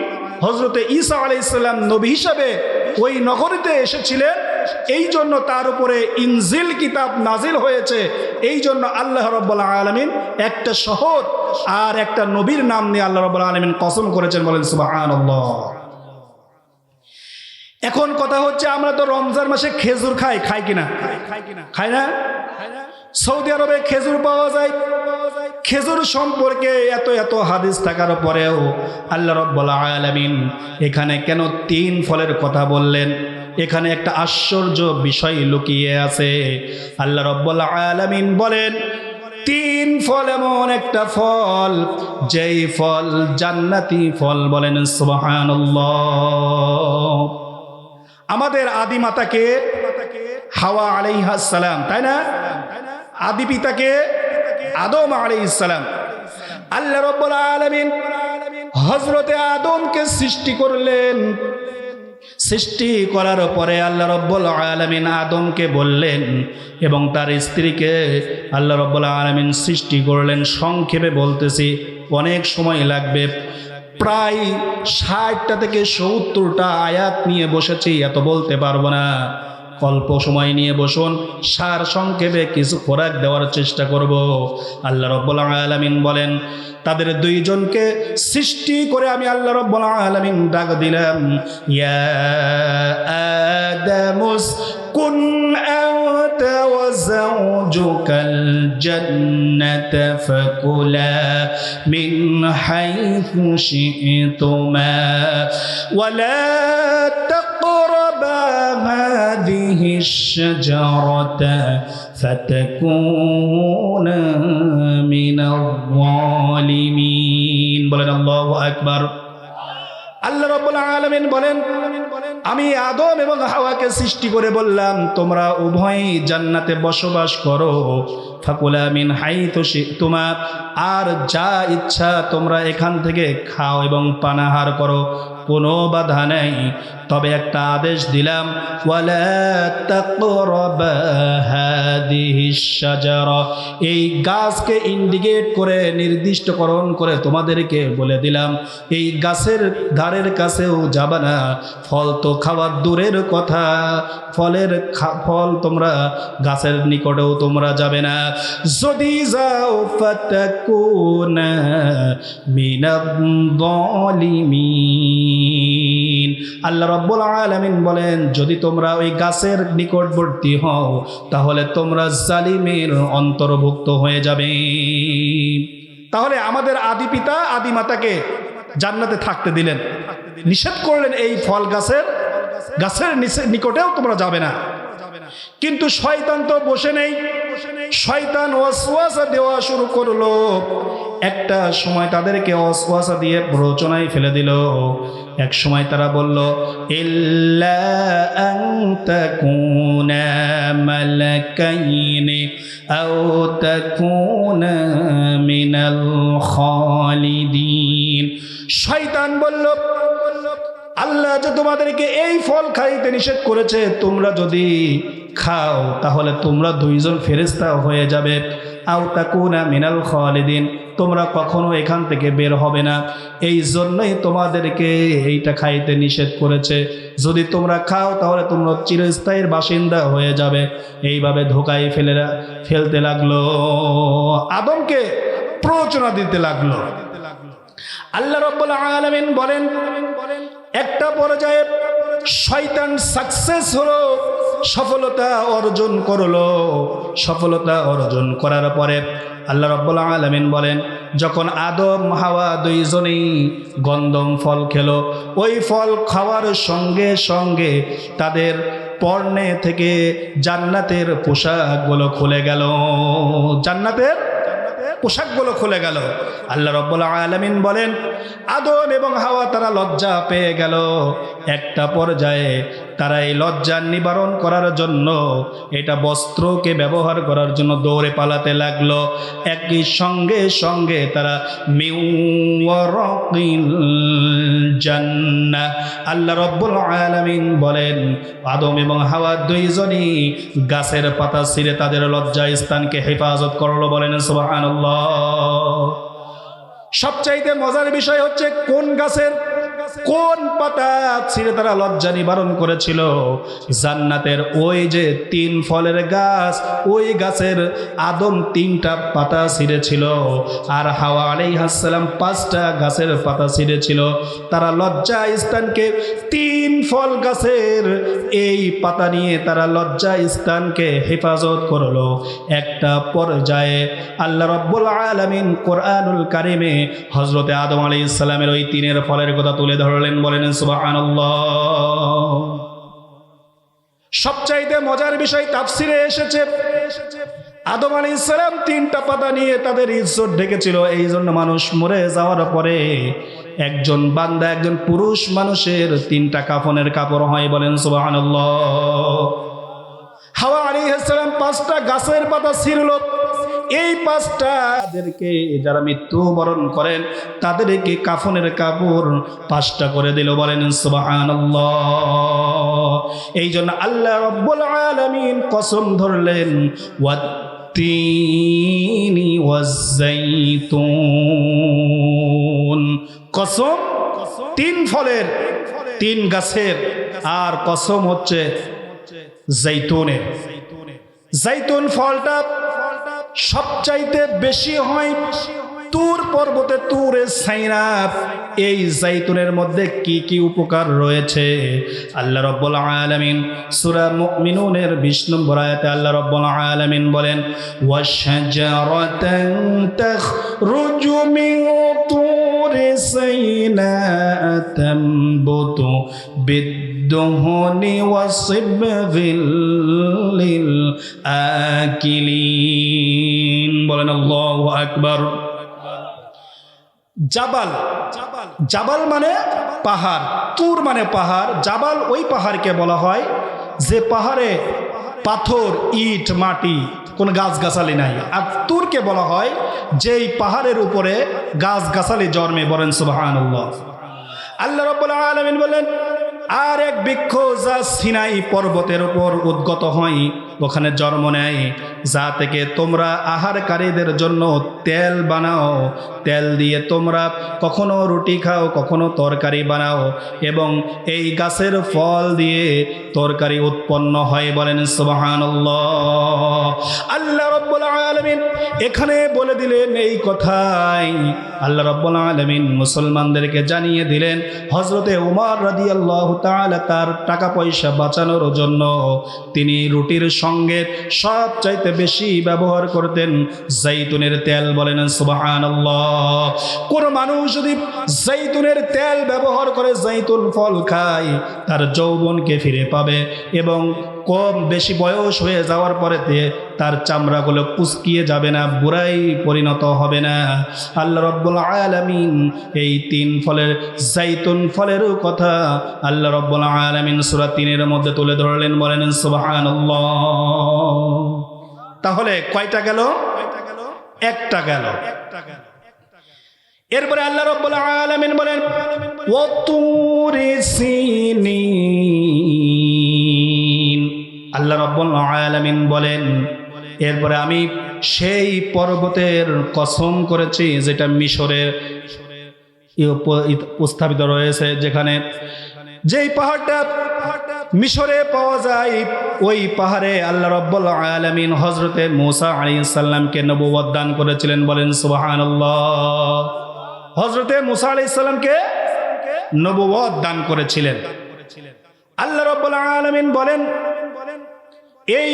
S1: হযরতে ঈসা আলাইহিস সালাম নবী হিসাবে ওই নগরীতে এসেছিলেন, এই জন্য তার উপরে ইনজিল কিতাব নাজিল হয়েছে। এই জন্য আল্লাহ রাব্বুল আলামিন একটা শহর আর একটা নবীর নাম নিয়ে আল্লাহ রাব্বুল আলামিন কসম করেছেন। বলেন সুবহানাল্লাহ। এখন কথা হচ্ছে আমরা তো রমজান মাসে খেজুর খাই কিনা? খাই না? সৌদি আরবে খেজুর পাওয়া যায়। খেজুর সম্পর্কে এত এত হাদিস থাকার পরেও আল্লাহ রাব্বুল আলামিন এখানে কেন 3 ফলের কথা বললেন? এখানে একটা আশ্চর্য বিষয় লুকিয়ে আছে। আল্লাহ রাব্বুল আলামিন বলেন 3 ফল এমন একটা ফল, যেই ফল জান্নাতি ফল। বলেন সুবহানাল্লাহ। আমাদের আদি মাতাকে হাওয়া আলাইহিস সালাম, তাই না? আদি পিতাকে আদম আলাইহিস সালাম। আল্লাহ রাব্বুল আলামিন হযরতে আদমকে সৃষ্টি করলেন। সৃষ্টি করার পরে আল্লাহ রাব্বুল আলামিন আদমকে বললেন এবং তার স্ত্রীকে আল্লাহ রাব্বুল আলামিন সৃষ্টি করলেন। সংক্ষেপে বলতেছি, অনেক সময় লাগবে। প্রায় 60টা থেকে 70টা আয়াত নিয়ে বসেছি, এত বলতে পারবো না। অল্প সময় নিয়ে বসুন, সার সংক্ষেপে কিছু খোরাক দেওয়ার চেষ্টা করব। আল্লাহ রাব্বুল আলামিন বলেন তাদের 2 জনকে সৃষ্টি করে আমি আল্লাহ রাব্বুল আলামিন ডাক দিলাম, ইয়া আদামুস কুন আনতা ওয়া যাওজুকাল জান্নাতা ফাকুলা মিন হাইথু শি'তুমা ওয়া লা তাকরাবা হাযিহি আশ-শাজারাতা ফাতাকুনা মিনাল যালিমিন। বলেন আল্লাহু আকবার। আল্লাহ রাব্বুল আলামিন বলেন আমি আদম এবং হাওয়াকে সৃষ্টি করে বললাম তোমরা উভয়ই জান্নাতে বসবাস করো। ফাকুলা মিন হাইথু শি'তুমা, আর যা ইচ্ছা তোমরা এখান থেকে খাও এবং পানাহার করো, কোনো বাধা নেই। তবে একটা আদেশ দিলাম, ওয়ালা তাকরাবা হাযিহিশ শাজারা, এই গাছকে ইন্ডিকেট করে নির্দিষ্টকরণ করে তোমাদেরকে বলে দিলাম এই গাছের ধারের কাছেও যাবে না। ফল তো খাওয়ার দূরের কথা, ফল তোমরা গাছের নিকটেও তোমরা যাবে না। যদি যাও ফাতাকুনা মিনাল যালিমিন। আল্লাহ রাব্বুল আলামিন বলেন যদি তোমরা ওই গাছের নিকটবর্তী হও তাহলে তোমরা জালিমের অন্তর্ভুক্ত হয়ে যাবে। তাহলে আমাদের আদি পিতা আদি মাতাকে জান্নাতে থাকতে দিলেন, নিষেধ করলেন এই ফল গাছের নিকটেও তোমরা যাবে না। কিন্তু শয়তান তো বসে নেই, শয়তান ওয়াসওয়াসা দেওয়া শুরু করলো। একটা সময় তাদেরকে ওয়াসওয়াসা দিয়ে প্ররোচনায় ফেলে দিল। এক সময় তারা বলল, ইল্লা আন তাকুনা মালাকাইনি আও তাকুনা মিনাল খালিদিন। শয়তান বলল, আল্লাহ যে তোমাদেরকে এই ফল খাইতে নিষেধ করেছে, তোমরা যদি খাও তাহলে তোমরা 2 জন ফেরেশতা হয়ে যাবে। আও তাকুনা মিনাল খালিদিন, তোমরা কখনো এখান থেকে বের হবে না, এই জন্যই তোমাদেরকে এইটা খাইতে নিষেধ করেছে। যদি তোমরা খাও তাহলে তোমরা চিরস্থায়ীর বাসিন্দা হয়ে যাবে। এইভাবে ধোকায় ফেলতে লাগলো, আদমকে প্ররোচনা দিতে লাগলো। আল্লাহ রাব্বুল আলামিন বলেন একটা পর্যায়ে শয়তান সাকসেস হলো, সফলতা অর্জন করলো। সফলতা অর্জন করার পরে আল্লাহ রাব্বুল আলামিন বলেন যখন আদম হাওয়া 2 জনেই গন্ধম ফল খেলো, ওই ফল খাওয়ার সঙ্গে সঙ্গে তাদের পর্ণে থেকে জান্নাতের পোশাকগুলো খুলে গেল। জান্নাতের পোশাকগুলো খুলে গেল। আল্লাহ রাব্বুল আলামিন বলেন আদম এবং হাওয়া তারা লজ্জা পেয়ে গেল। একটা পর্যায়ে তারা এই লজ্জা নিবারণ করার জন্য এটা বস্ত্রকে ব্যবহার করার জন্য দৌড়ে পালাতে লাগলো। একই সঙ্গে সঙ্গে তারা মিওয়ারাকিল জান্নাহ, আল্লাহ রাব্বুল আলামিন বলেন আদম এবং হাওয়া 2 জনই গাছের পাতা ছিঁড়ে তাদের লজ্জা স্থানকে হেফাজত করলো। বলেন সুবহানাল্লাহ। সবচাইতে মজার বিষয় হচ্ছে কোন গাছের? কোন পাতা ছিঁড়ে তারা লজ্জা নিবারণ করেছিল? জান্নাতের ওই যে 3 ফলের গাছ, ওই গাছের আদম 3টা পাতা ছিঁড়েছিল, আর হাওয়া আলাইহিস সালাম 5টা গাছের পাতা ছিঁড়েছিল। তারা লজ্জা স্থানকে 3 ফল গাছের এই পাতা নিয়ে তারা লজ্জা স্থানকে হেফাজত করলো। একটা পর্যায়ে আল্লাহ রাব্বুল আলামিন কোরআনুল কারিমে হযরতে আদম আলাইহিস সালামের ওই 3 ফলের কথা তুলে ধরলেন। বলেন সুবহানাল্লাহ। সবচাইতে মজার বিষয় তাফসিরে এসেছে, আদম আলাইহিস সালাম 3টা পাতা নিয়ে তাদের ইজ্জত ঢেকেছিল। এই জন্য মানুষ মরে যাওয়ার পরে একজন বান্দা, একজন পুরুষ মানুষের 3টা কাফনের কাপড় হয়। বলেন সুবহানাল্লাহ। হাওয়া আলাইহিস সালাম 5টা গাছের পাতা ছিঁড়ল। এই 5টা তাদেরকে, যারা মৃত্যুবরণ করেন তাদেরকে কাফনের কাপড় 5টা করে দিল। বলেন সুবহানাল্লাহ। এই জন্য আল্লাহ রাব্বুল আলামিন কসম ধরলেন, ওয়াত-তিনি ওয়াজ-যাইতুন। কসম 3 ফলের, 3 গাছের, আর কসম হচ্ছে জাইতুনের। জাইতুন ফলটা সবচাইতে বেশি হয় তুর পর্বতে, তুরে সাইনা। এই জাইতুনের মধ্যে কি কি উপকার রয়েছে আল্লাহ রাব্বুল আলামিন সূরা মুমিনুনের 20 নম্বর আয়াতে আল্লাহ রাব্বুল আলামিন বলেন, ওয়াশজারাতান তাখরুজু মিন তুরি সাইনা তামবুতু বিদ্দুহুনি ওয়াসিবগিল লিল আকিলিন। বলেন আল্লাহু আকবার। জাবাল, জাবাল মানে পাহাড়, তুর মানে পাহাড়। জাবাল ওই পাহাড়কে বলা হয় যে পাহাড়ে পাথর, ইট, মাটি, কোনো গাছগাছালি নাই। আর তুরকে বলা হয় যেই পাহাড়ের উপরে গাছগাছালি জন্মে। বলেন সুবহানাল্লাহ। আল্লাহ রাব্বুল আলামিন বলেন, আর এক বৃক্ষ যা সিনাই পর্বতের উপর উদ্গত হয়, ওখানে জন্ম নেয়, যা থেকে তোমরা আহারকারীদের জন্য তেল বানাও। তেল দিয়ে তোমরা কখনো রুটি খাও, কখনো তরকারি বানাও, এবং এই গাছের ফল দিয়ে তরকারি উৎপন্ন হয়। বলেন সুবহানাল্লাহ। আল্লাহ রাব্বুল আলামিন এখানে বলে দিলেন এই কথাই আল্লাহ রাব্বুল আলামিন মুসলমানদেরকে জানিয়ে দিলেন, হযরতে ওমর রাদিয়াল্লাহু তাআলা তার টাকা পয়সা বাঁচানোর জন্য তিনি রুটির সঙ্গে সবচাইতে বেশি ব্যবহার করতেন জাইতুনের তেল। বলেন সুবহানাল্লাহ। কোন মানুষ যদি জাইতুনের তেল ব্যবহার করে, জাইতুন ফল খায়, তার যৌবনকে ফিরে পাবে, এবং কম বেশি বয়স হয়ে যাওয়ার পরে তার চামড়াগুলো কুচকিয়ে যাবে না, বুড়াই পরিণত হবে না। আল্লাহ রাব্বুল আলামিন এই 3 ফলের, জাইতুন ফলেরও কথা আল্লাহ রাব্বুল আলামিন সূরা 3-এর মধ্যে তুলে ধরলেন। বলেন সুবহানাল্লাহ। তাহলে কয়টা গেল? একটা গেল। এরপরে আল্লাহ রাব্বুল আলামিন বলেন, ওয়াতুরি সিনিন। আল্লাহ রাব্বুল আলামিন বলেন, এরপরে আমি সেই পর্বতের কসম করেছি যেটা মিশরের উপস্থাপিত রয়েছে, যেখানে যেই পাহাড়টা মিশরে পাওয়া যায়, ওই পাহাড়ে আল্লাহ রাব্বুল আলামিন হযরতে মূসা আলাইহিস সালামকে নবুয়ত দান করেছিলেন। বলেন সুবহানাল্লাহ। হযরতে মূসা আলাইহিস সালামকে নবুয়ত দান করেছিলেন। আল্লাহ রাব্বুল আলামিন বলেন, এই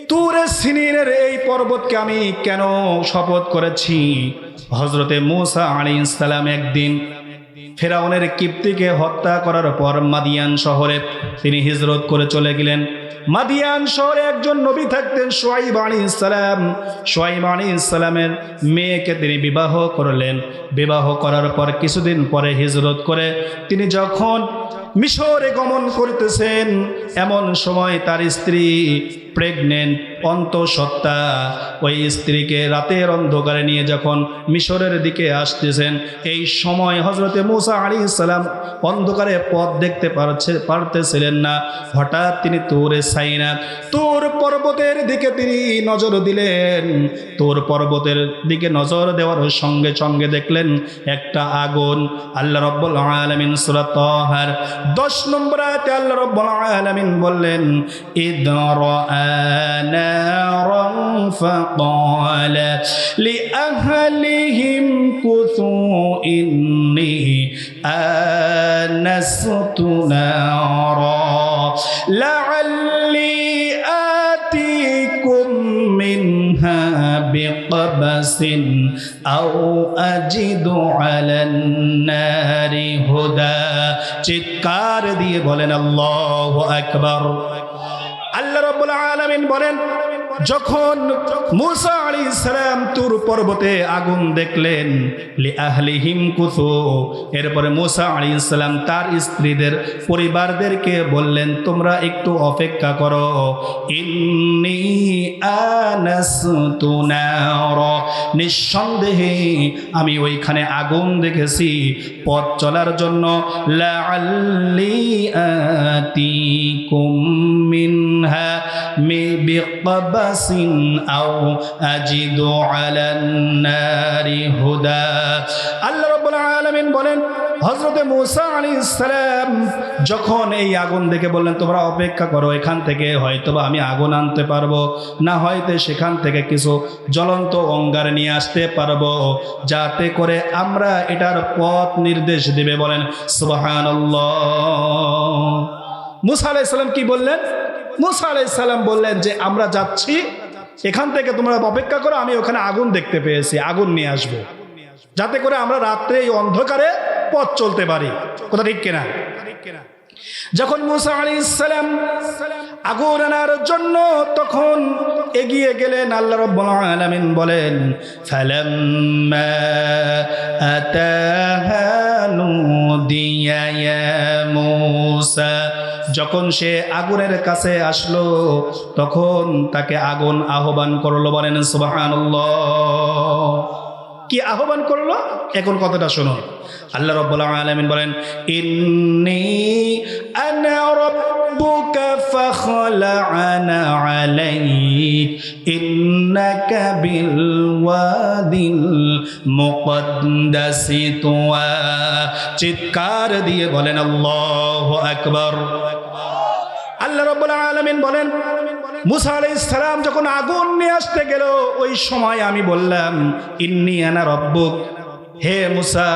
S1: তুরে সিনিনের এই পর্বতকে আমি কেন শপথ করেছি? হযরতে মূসা আলাইহিস সালাম একদিন ফেরাউনের কিপ্তিকে হত্যা করার পর মাদিয়ান শহরে তিনি হিজরত করে চলে গেলেন। মাদিয়ান শহরে একজন নবী থাকতেন, শুআইব আলাইহিস সালাম। শুআইব আলাইহিস সালামের মেয়েকে তিনি বিবাহ করলেন। বিবাহ করার পর কিছুদিন পরে হিজরত করে তিনি যখন মিশরে গমন করতেছেন, এমন সময় তার স্ত্রী প্রেগনেন্ট, অন্তঃসত্ত্বা ওই স্ত্রীকে রাতের অন্ধকারে নিয়ে যখন মিশরের দিকে আসতেছেন, এই সময় হযরতে মূসা আলাইহিস সালাম অন্ধকারে পথ দেখতে পারতেছিলেন না। হঠাৎ তিনি তুরে সাইনা, তুর পর্বতের দিকে তিনি নজর দিলেন। তুর পর্বতের দিকে নজর দেওয়ার সঙ্গে সঙ্গে দেখলেন একটা আগুন। আল্লাহ রাব্বুল আলামিন সূরা তাহার 10 নম্বর আয়াতে আল্লাহ রাব্বুল আলামিন বললেন, ইদরাআনা নারান ফাকালা লিআহলিহিম কুথু ইন্নী আনাসতু নারা লাআল্লি আতিকুম মিনহা বিকবাসিন আও আজিদু আলান নারি হুদা। চিৎকার দিয়ে বলেন আল্লাহু আকবার। আল্লাহ রাব্বুল আলামিন বলেন, যখন মূসা আলাইহিস সালাম তুর পর্বতে আগুন দেখলেন, লিআহলিহিম কুথু, এরপরে মূসা আলাইহিস সালাম তার স্ত্রীদের পরিবারদেরকে বললেন, তোমরা একটু অপেক্ষা করো, ইন্নী আনাসতু নারা, নিঃসন্দেহে আমি ওইখানে আগুন দেখেছি পথ চলার জন্য, লাআল্লি আতিকুম মিনহা বিকবাসিন আও আজিদু আলান নারি হুদা। আল্লাহ রাব্বুল আলামিন বলেন, হযরতে মূসা আলাইহিস সালাম যখন এই আগুন দেখে বললেন, তোমরা অপেক্ষা করো, এখান থেকে হয়তোবা আমি আগুন আনতে পারবো, না হয়তো সেখান থেকে কিছু জ্বলন্ত অঙ্গার নিয়ে আসতে পারবো, যাতে করে আমরা এটার পথ নির্দেশ দিবে। বলেন সুবহানাল্লাহ। মূসা আলাইহিস সালাম কি বললেন? মূসা আলাইহিস সালাম বললেন যে আমরা যাচ্ছি, এখান থেকে তোমরা অপেক্ষা করো, আমি ওখানে আগুন দেখতে পেয়েছি, আগুন নিয়ে আসবো, যাতে করে আমরা রাত্রে এই অন্ধকারে পথ চলতে পারি। কথা ঠিক কিনা? যখন মূসা আলাইহিস সালাম আগুন আনার জন্য তখন এগিয়ে গেলেন, আল্লাহ রাব্বুল আলামিন বলেন, ফালাম্মা আতাহা নুদিয়া ইয়া মূসা, যখন সে আগুনের কাছে আসলো তখন তাকে আগুন আহ্বান করলো। বলেন সুবহানাল্লাহ। কি আহ্বান করলো? এখন কথাটা শোনো। আল্লাহ রাব্বুল আলামিন বলেন, ইন্নী আনা রাব্বুকা ফাখলা'না আলাইক ইন্নাকা বিল ওয়াদিল মুকদ্দাসি তুয়া। চিৎকার দিয়ে বলেন আল্লাহু আকবার। আল্লাহ রাব্বুল আলামিন বলেন, মূসা আলাইহিস সালাম যখন আগুন নিয়ে আসতে গেল, ওই সময় আমি বললাম, ইন্নী আনা রাব্বুক, হে মূসা,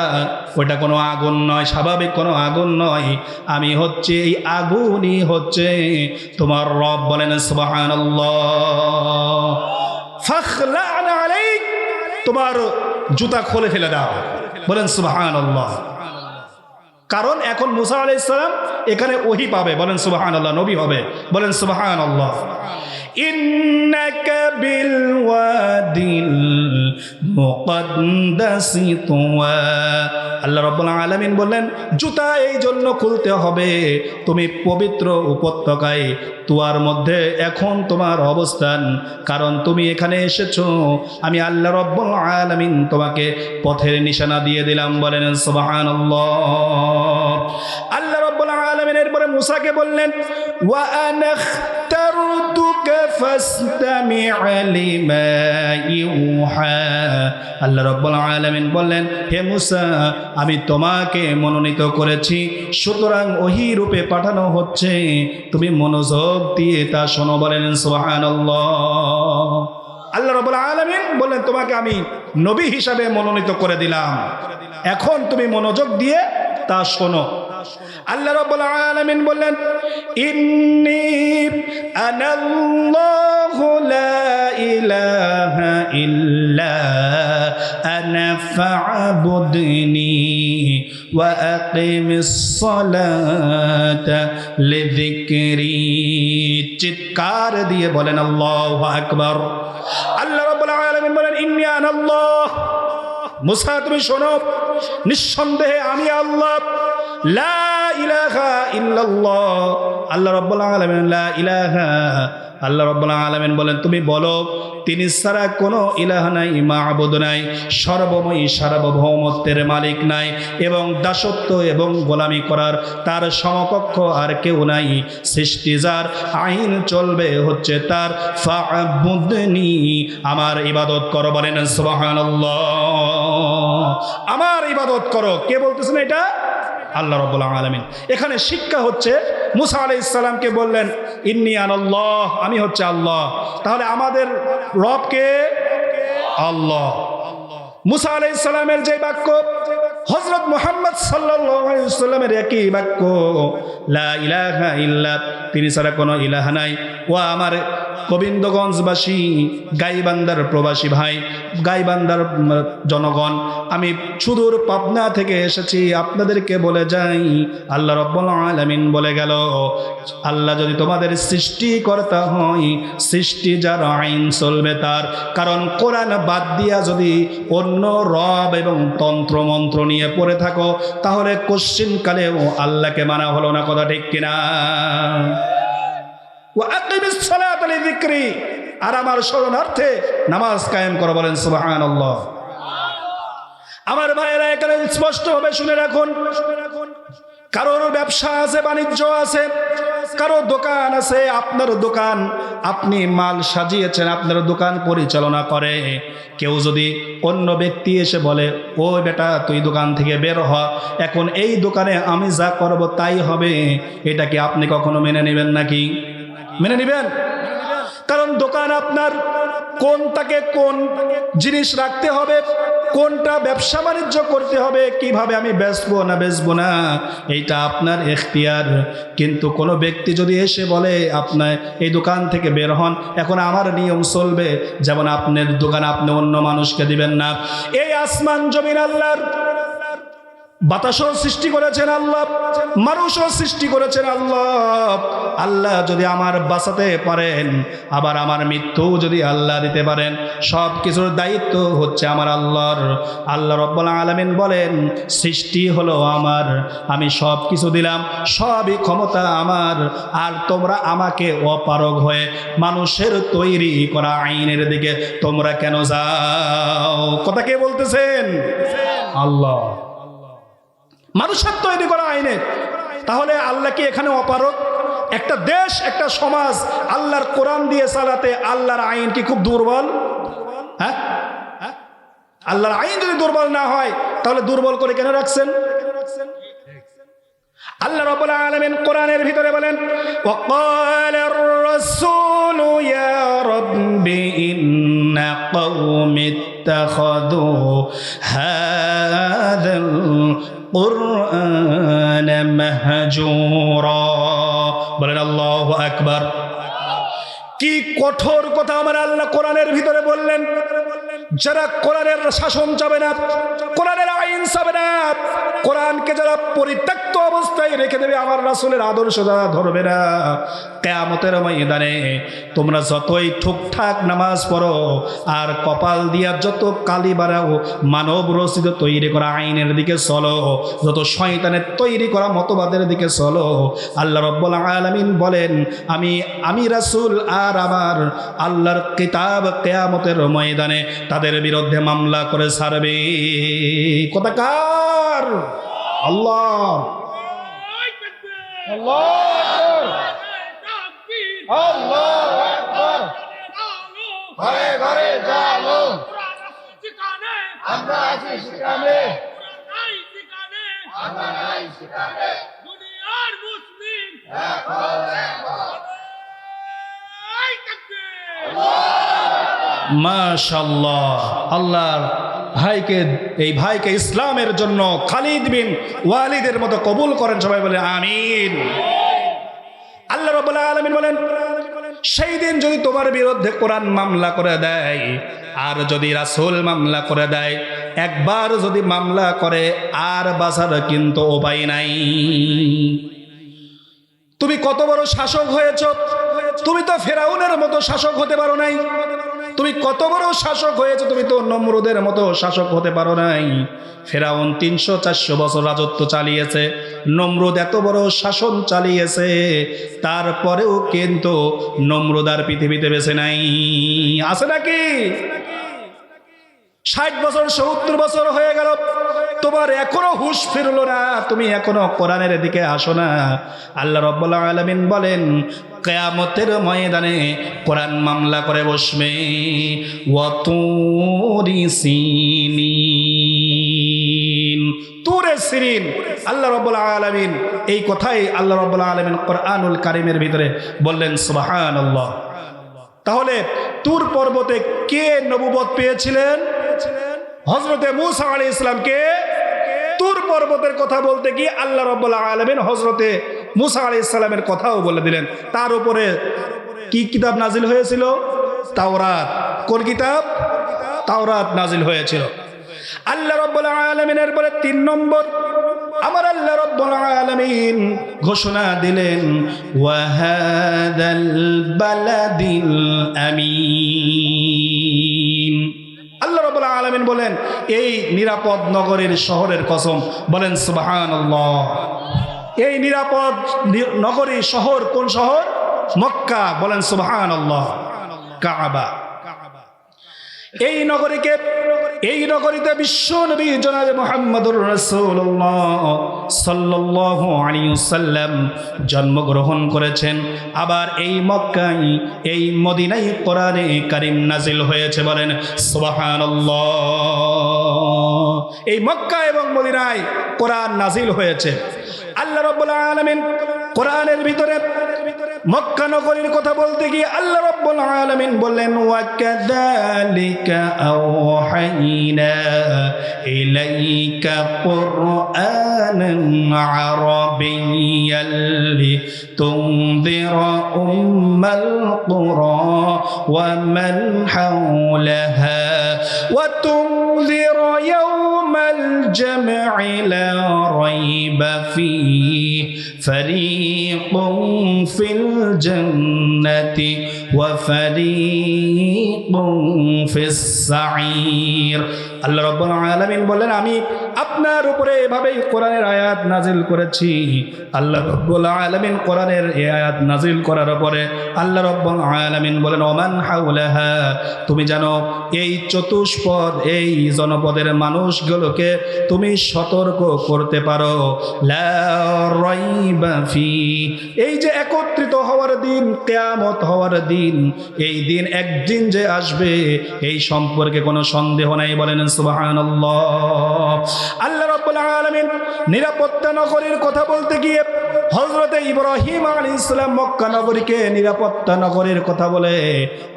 S1: ওটা কোনো আগুন নয়, স্বাভাবিক কোনো আগুন নয়, আমি হচ্ছে এই আগুনই হচ্ছে তোমার রব। বলেন সুবহানাল্লাহ। ফাখলা'না আলাইক, তোমার জুতা খুলে ফেলে দাও। বলেন সুবহানাল্লাহ। কারণ এখন মূসা আলাইহিস সালাম এখানে ওহী পাবে। বলেন সুবহানাল্লাহ, নবী হবে। বলেন সুবহানাল্লাহ। ইন্নাকা বিল ওয়াদিল মুকদ্দাসি তুয়া। আল্লাহ রাব্বুল আলামিন বললেন, জুতা এই জন্য খুলতে হবে, তুমি পবিত্র উপত্যকায় তুয়ার মধ্যে এখন তোমার অবস্থান, কারণ তুমি এখানে এসেছো, আমি আল্লাহ রাব্বুল আলামিন তোমাকে পথের নিশানা দিয়ে দিলাম। বলেন সুবহানাল্লাহ। আল্লাহ রাব্বুল আলামিন এরপরে মূসাকে বললেন, ওয়া আনা ইখতারতুকা ফাসতামি' লিমা ইউহা। আল্লাহ রাব্বুল আলামিন বললেন, হে মূসা, আমি তোমাকে মনোনীত করেছি, সুতরাং ওহী রূপে পাঠানো হচ্ছে, তুমি মনোযোগ দিয়ে তা শোনো। বলেন সুবহানাল্লাহ। আল্লাহ রাব্বুল আলামিন বললেন, তোমাকে আমি নবী হিসাবে মনোনীত করে দিলাম, এখন তুমি মনোযোগ দিয়ে তা শোনো। আল্লাহ রাব্বুল আলামিন বললেন, ইন্নী আনাল্লাহু লা ইলাহা ইল্লা আনা ফা'বুদনি ওয়া আকিমিস সালাতা লিযিকরি। চিৎকার দিয়ে বলেন আল্লাহু আকবার। আল্লাহ রাব্বুল আলামিন বলেন, ইন্নী আনাল্লাহ, মূসা তুমি শোনো, নিঃসন্দেহে আমি আল্লাহ, লা ইলাহা ইল্লাল্লাহ, আল্লাহ রাব্বুল আলামিন লা ইলাহা, আল্লাহ রাব্বুল আলামিন বলেন তুমি বলো তিনি ছাড়া কোনো ইলাহ নাই, মাবুদ নাই, সর্বময়ী সার্বভৌমত্বের মালিক নাই এবং দাসত্ব এবং গোলামি করার তার সমকক্ষ আর কেউ নাই। সৃষ্টি যার, আইন চলবে হচ্ছে তার। ফা'বুদনি, আমার ইবাদত করো। বলেন সুবহানাল্লাহ, আমার ইবাদত করো। কে বলতেছেন এটা? আল্লাহ রাব্বুল আলামিন। এখানে শিক্ষা হচ্ছে মুসা আলাইহিস সালামকে বললেন ইন্নী আনাল্লাহ, আমি হচ্ছে আল্লাহ। তাহলে আমাদের রব কে? আল্লাহ। মুসা আলাইহিস সালামের যে বাক্য, হযরত মুহাম্মদ সাল্লাল্লাহু আলাইহি ওয়াসাল্লামের একই বাক্য, লা ইলাহা ইল্লা, তিনি ছাড়া কোনো ইলাহ নাই। ও আমার গোবিন্দগঞ্জবাসী, গাইবান্ধার প্রবাসী ভাই, গাইবান্ধার জনগণ, আমি সুদূর পাবনা থেকে এসেছি, আপনাদেরকে বলে যাই আল্লাহ রাব্বুল আলামিন বলে গেল, আল্লাহ যদি তোমাদের সৃষ্টিকর্তা হয়, সৃষ্টি যার, আইন চলবে তার। কারণ কোরআন বাদ দিয়া যদি অন্য রব এবং তন্ত্র মন্ত্র নিয়ে পড়ে থাকো, তাহলে কোশ্চিনকালেও আল্লাহকে মানা হলো না। কথা ঠিক কিনা? আর আমার স্মরণার্থে নামাজ কায়েম করো। বলেন সুবহানাল্লাহ। আমার ভাইয়েরা এখানে স্পষ্টভাবে শুনে রাখুন, কারোর ব্যবসা আছে, বাণিজ্য আছে, কারো দোকান আছে, আপনার দোকান, আপনি মাল সাজিয়েছেন, আপনার দোকান পরিচালনা করে। কেউ যদি অন্য ব্যক্তি এসে বলে ও বেটা তুই দোকান থেকে বের হ, এখন এই দোকানে আমি যা করব তাই হবে, এটা কি আপনি কখনো মেনে নেবেন নাকি? মেনে নেবেন? কারণ দোকান আপনার, কোনটাকে কোন জিনিস রাখতে হবে, কোনটা ব্যবসা বাণিজ্য করতে হবে, কিভাবে আমি বেচবো না বেচবো না, এইটা আপনার এখতিয়ার। কিন্তু কোনো ব্যক্তি যদি এসে বলে আপনার এই দোকান থেকে বের হন, এখন আমার নিয়ম চলবে, যেমন আপনার দোকান আপনি অন্য মানুষকে দিবেন না। এই আসমান জমিন আল্লাহর, বাতাসও সৃষ্টি করেছেন আল্লাহ, মানুষও সৃষ্টি করেছেন আল্লাহ। আল্লাহ যদি আমার বাঁচাতে পারেন, আবার আমার মৃত্যু যদি আল্লাহ দিতে পারেন, সব কিছুর দায়িত্ব হচ্ছে আমার আল্লাহর। আল্লাহ রাব্বুল আলামিন বলেন সৃষ্টি হলো আমার, আমি সব কিছু দিলাম, সবই ক্ষমতা আমার। আর তোমরা আমাকে অপারগ হয়ে মানুষের তৈরি করা আইনের দিকে তোমরা কেন যাও? কথা কে বলতেছেন? আল্লাহ। মানুষের তৈরি করা আইনে, তাহলে আল্লাহ কি এখানে অপারগ? একটা দেশ, একটা সমাজ আল্লাহর কোরআন দিয়ে চালাতে আল্লাহর আইন কি খুব দুর্বল? হ্যাঁ, আল্লাহর আইন যদি দুর্বল না হয়, তাহলে দুর্বল করে কেন রাখছেন? আল্লাহ রাব্বুল আলামিন কোরআনের ভিতরে বলেন ওয়াকালার রাসূলু ইয়া রাব্বি ইন্না কওমি ইত্তাখাযু হাযাল কুরআন মাহজুরা। বলেন আল্লাহু আকবার। কি কঠোর কথা আমার আল্লাহ কোরআনের ভিতরে বললেন। যারা কোরআনের শাসন চাবে না, কোরআনের আইন চাবে না, কোরআনকে যারা পরিত্যক্ত অবস্থায় রেখে দেবে, আমার রাসূলের আদর্শ যারা ধরবে না, কিয়ামতের ময়দানে তোমরা যতই ঠুকঠাক নামাজ পড়ো আর কপাল দিয়া যত কালি বাড়াও, মানব রচিত তৈরি করা আইনের দিকে চলো, যত শয়তানের তৈরি করা মতবাদের দিকে চলো, আল্লাহ রাব্বুল আলামিন বলেন আমি রাসূল আর আমার আল্লাহর কিতাব কিয়ামতের ময়দানে তাদের বিরুদ্ধে মামলা করে ছাড়বে। কথা কার? আল্লাহ। আল্লাহু আকবার। ঘরে ঘরে জালো, আমরা আছি সেখানে, আমরা নাই সেখানে, দুনিয়ার মুসলিম মাশাআল্লাহ। আল্লাহর ভাইকে, এই ভাইকে ইসলামের জন্য খালিদ বিন ওয়ালিদের মতো কবুল করেন। সবাই বলে আমিন। আল্লাহ রাব্বুল আলামিন বলেন সেই দিন যদি তোমার বিরুদ্ধে কোরআন মামলা করে দেয়, আর যদি রাসূল মামলা করে দেয়, একবার যদি মামলা করে আর বাঁচার কিন্তু উপায় নাই। তুমি কত বড় শাসক হয়েছ, তুমি তো ফেরাউনের মতো শাসক হতে পারো নাই, তুমি কত বড় শাসক হয়েছে, তুমি তো নমরুদের মতো শাসক হতে পারো নাই। ফেরাউন 300-400 বছর রাজত্ব চালিয়েছে, নমরুদ এত বড় শাসন চালিয়েছে, তারপরেও কিন্তু নমরুদ আর পৃথিবীতে বেঁচে নাই। আছে নাকি? 60 বছর 70 বছর হয়ে গেল, তোমার এখনো হুঁশ ফিরলো না, তুমি এখনো কোরআনের দিকে আসো না। আল্লাহ রাব্বুল আলামিন বলেন কিয়ামতের ময়দানে কোরআন মামলা করে বসবে। ওয়া তুরি সিনিন, তুরে সিনিন। আল্লাহ রাব্বুল আলামিন এই কথাই আল্লাহ রাব্বুল আলামিন কোরআনুল কারীমের ভিতরে বললেন সুবহানাল্লাহ। তাহলে তুর পর্বতে কে নবুবত পেয়েছিলেন? হযরতে মূসা আলাইহিস সালামকে তুর পর্বতের কথা বলতে গিয়ে আল্লাহ রাব্বুল আলামিন হযরতে মূসা আলাইহিস সালামের কথাও বলে দিলেন। তার উপরে কি কিতাব নাজিল হয়েছিল? তাওরাত। কোন কিতাব? তাওরাত নাজিল হয়েছিল। আল্লাহ রাব্বুল আলামিনের পরে 3 নম্বর আমার আল্লাহ রাব্বুল আলামিন ঘোষণা দিলেন ওয়া হাদাল বালাদিল আমিন। আল্লাহ রাব্বুল আলামিন বলেন এই নিরাপদ নগরের শহরের কসম, বলেন সুবহানাল্লাহ। এই নিরাপদ নগরী শহর কোন শহর? মক্কা, বলেন সুবহানাল্লাহ। কাবা, এই নগরীকে, এই নগরীতে বিশ্ব নবী জনাবে মুহাম্মদুর রাসূলুল্লাহ সাল্লাল্লাহু আলাইহি ওয়াসাল্লাম জন্মগ্রহণ করেছেন। আবার এই মক্কায়, এই মদিনায় কোরআনে কারীম নাজিল হয়েছে, বলেন সুবহানাল্লাহ। এই মক্কা এবং মদিনায় কোরআন নাজিল হয়েছে। আল্লাহ রাব্বুল আলামিন কোরআনের ভিতরে মক্কা নগরীর কথা বলতে গিয়ে আল্লাহ রাব্বুল আলামিন বললেন ওয়া কাযালিকা আওহাইনা ইলাইকা কুরআনান আরাবিয়্যাল লিতুনযিরা উম্মাল কুরা ওয়া মান হাওলাহা ওয়া তুনযিরা ইয়াওমাল জাম'i লা রাইবা ফীহি ফারীকুন ফিল জান্নাতি ওয়া ফারীকুন ফিস সাঈর। আল্লাহ রাব্বুল আলামিন বলেন আমি আপনার উপরে এভাবেই কোরআনের আয়াত নাজিল করেছি। আল্লাহ রাব্বুল আলামিন কোরআনের এই আয়াত নাজিল করার পরে আল্লাহ রাব্বুল আলামিন বলেন ওমান হাওলাহা, তুমি জানো এই চতুষ্পদ, এই জনপদের মানুষগুলোকে তুমি সতর্ক করতে পারো। লা রাইবা ফি, এই যে একত্রিত হওয়ার দিন, কিয়ামত হওয়ার দিন, এই দিন একদিন যে আসবে এই সম্পর্কে কোনো সন্দেহ নাই, বলেন সুবহানাল্লাহ। আল্লাহ রাব্বুল আলামিন নিরাপত্তা নগরীর কথা বলতে গিয়ে হযরতে ইব্রাহিম আলাইহিস সালাম মক্কা নগরীকে নিরাপত্তা নগরীর কথা বলে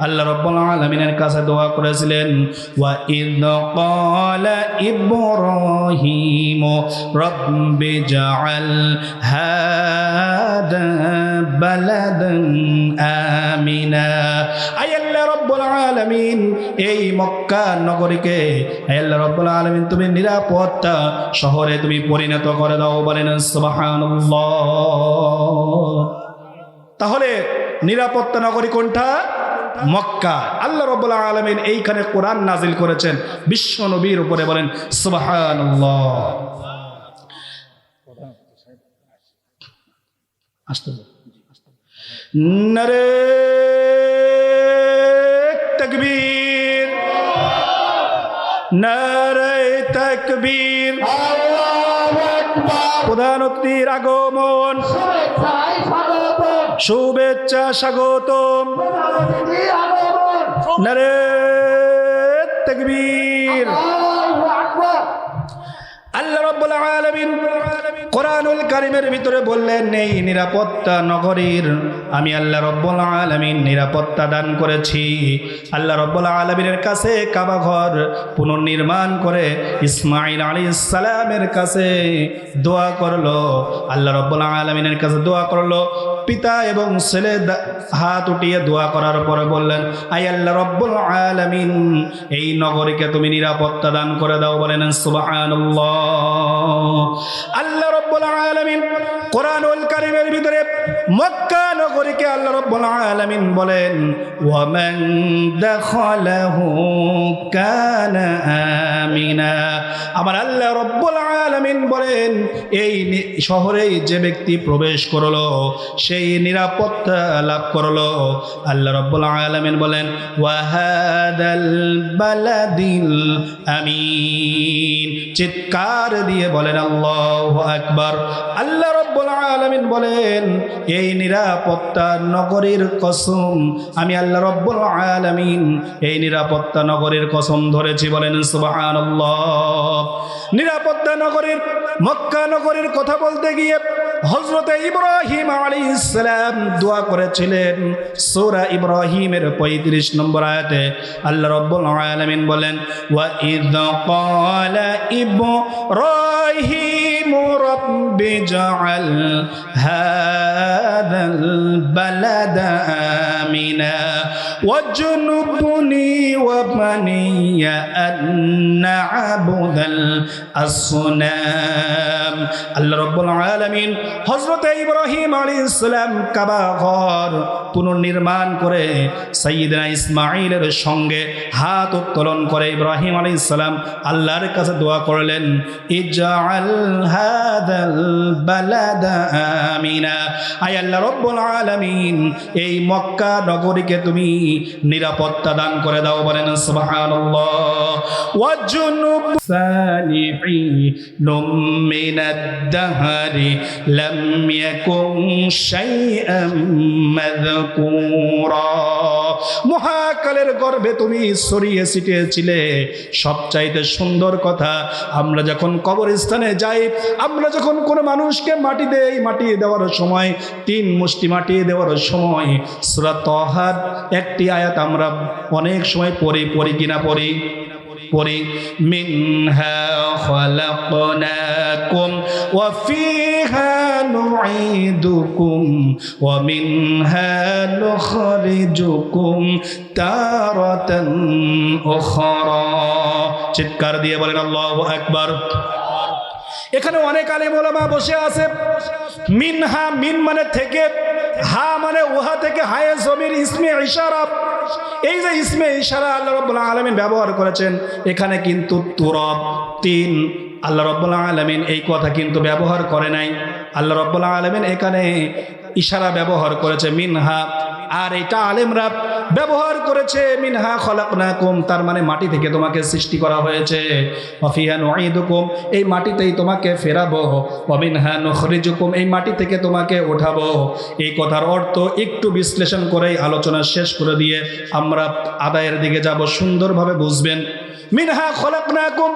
S1: আল্লাহ রাব্বুল আলামিনের কাছে দোয়া করেছিলেন ওয়া ইয ক্বালা ইব্রাহিম রাব্বি জাআল হাদা বালাদান আমিনা। আয় আল্লাহ রাব্বুল আলামিন এই মক্কা নগরীকে, আয় আল্লাহ রাব্বুল আলামিন তুমি নিরাপত্তা শহরে তুমি পরিণত করে দাও, বলেন সুবহানাল্লাহ। তাহলে নিরাপত্তা নগরী কোনটা? মক্কা। আল্লাহ রাব্বুল আলামিন এইখানে কোরআন নাজিল করেছেন বিশ্ব নবীর উপরে, বলেন সুবহানাল্লাহ। নারে তাকবীর, নারে তাকবীর। প্রধানমন্ত্রীর আগমন, শুভেচ্ছা স্বাগতম। নারে তাকবীর। আল্লাহ রাব্বুল আলামিন কোরআনুল কারীমের ভিতরে বললেন এই নিরাপত্তা নগরীর আমি আল্লাহ রাব্বুল আলামিন নিরাপত্তা দান করেছি। আল্লাহ রাব্বুল আলামিনের কাছে কাবা ঘর পুনর্নির্মাণ করে ইসমাঈল আলাইহিস সালামের কাছে দোয়া করলো, আল্লাহ রাব্বুল আলামিনের কাছে দোয়া করলো। পিতা এবং ছেলে হাত উঠিয়ে দোয়া করার পরে বললেন আয় আল্লাহ রাব্বুল আলামিন এই নগরীকে তুমি নিরাপত্তা দান করে দাও, বলেন সুবহানাল্লাহ। আল্লাহ রাব্বুল আলামিন কোরআনুল কারীমের ভিতরে মক্কা নগরীকে আল্লাহ রাব্বুল আলামিন বলেন ওয়া মান দাখালাহু কানা আমিনা। আমার আল্লাহ রাব্বুল আলামিন বলেন এই শহরে যে ব্যক্তি প্রবেশ করলো সেই নিরাপত্তা লাভ করলো। আল্লাহ রাব্বুল আলামিন বলেন ওয়া হাদাল বালাদিল আমিন। চিৎকার দিয়ে বলেন আল্লাহু আকবার। আল্লাহ রাব্বুল আলামিন বলেন এই নিরাপত্তা নগরীর কসম আমি আল্লাহ রাব্বুল আলামিন এই নিরাপত্তা নগরীর কসম ধরেছি। বলেন সুবহানাল্লাহ। নিরাপত্তা নগরীর মক্কা নগরীর কথা বলতে গিয়ে হযরত ইব্রাহিম আলাইহিস সালাম দোয়া করেছিলেন। সূরা ইব্রাহিমের 35 নম্বর আয়াতে আল্লাহ রাব্বুল আলামিন বলেন ওয়া ইয ক্বালা ইব্রাহিম রাব্বি জাআল হাযাল বালাদা আমিনা ওয়াজনুবনি ওয়া বানিয়া আন না'বুদাল আসনাম। আল্লাহ রাব্বুল আলামিন হযরত ইব্রাহিম আলাইহিস সালাম কাবা ঘর পুনর্নির্মাণ করে সাইয়্যিদনা ইসমাঈলের সঙ্গে হাত উত্তোলন করে ইব্রাহিম আলাইহিস সালাম আল্লাহর কাছে দোয়া করলেন ইজআল হাযাল বালাদা আমিনা। আয় আল্লাহ রাব্বুল আলামিন এই মক্কা নগরীকে তুমি নিরাপত্তা দান করে দাও। বলেন সুবহানাল্লাহ। ওয়াজনুব সালিহিনুম মিনাদ দাহরি লাম ইয়াকুন শাইআম মাযকুরা। মহাকালের গর্ভে তুমি ছড়িয়ে ছিটিয়েছিলে সবচাইতে সুন্দর কথা। আমরা যখন কবরস্থানে যাই, আমরা যখন কোনো মানুষকে মাটি দেই, মাটি দেওয়ার সময় 3 মুষ্টি মাটি দেওয়ার সময় সূরা তাহার একটি আয়াত আমরা অনেক সময় পড়ি কিনা পড়ি মিনহা খালাকনাকুম ওয়া ফিহা নুঈদুকুম ওয়া মিনহা নুখরিজুকুম তারাতান উখরা। চিৎকার দিয়ে বলেন আল্লাহু আকবার। এখানে অনেক আলেম ওলামা বসে আছে। মিনহা মিন মানে থেকে, হা মানে উহা থেকে, হায়ে জমির ইসমে ইশারা। এই যে ইসমে ইশারা আল্লাহ রাব্বুল আলামিন ব্যবহার করেছেন এখানে কিন্তু তুরাব 3 আল্লাহ রাব্বুল আলামিন এই কথা কিন্তু ব্যবহার করে নাই। আল্লাহ রাব্বুল আলামিন এখানে ইশারা ব্যবহার করেছে মিনহা, আর এটা আলেমরা ব্যবহার করেছে মিনহা খলাকনাকুম, তার মানে মাটি থেকে তোমাকে সৃষ্টি করা হয়েছে। ওয়া ফিহা নুঈদুকুম, এই মাটিতেই তোমাকে ফেরাবো। ওয়া মিনহা নুখরিজুকুম, এই মাটি থেকে তোমাকে ওঠাবো। এই কথার অর্থ একটু বিশ্লেষণ করেই আলোচনা শেষ করে দিয়ে আমরা আদায়ের দিকে যাব। সুন্দরভাবে বুঝবেন। মিনহা খলাকনাকুম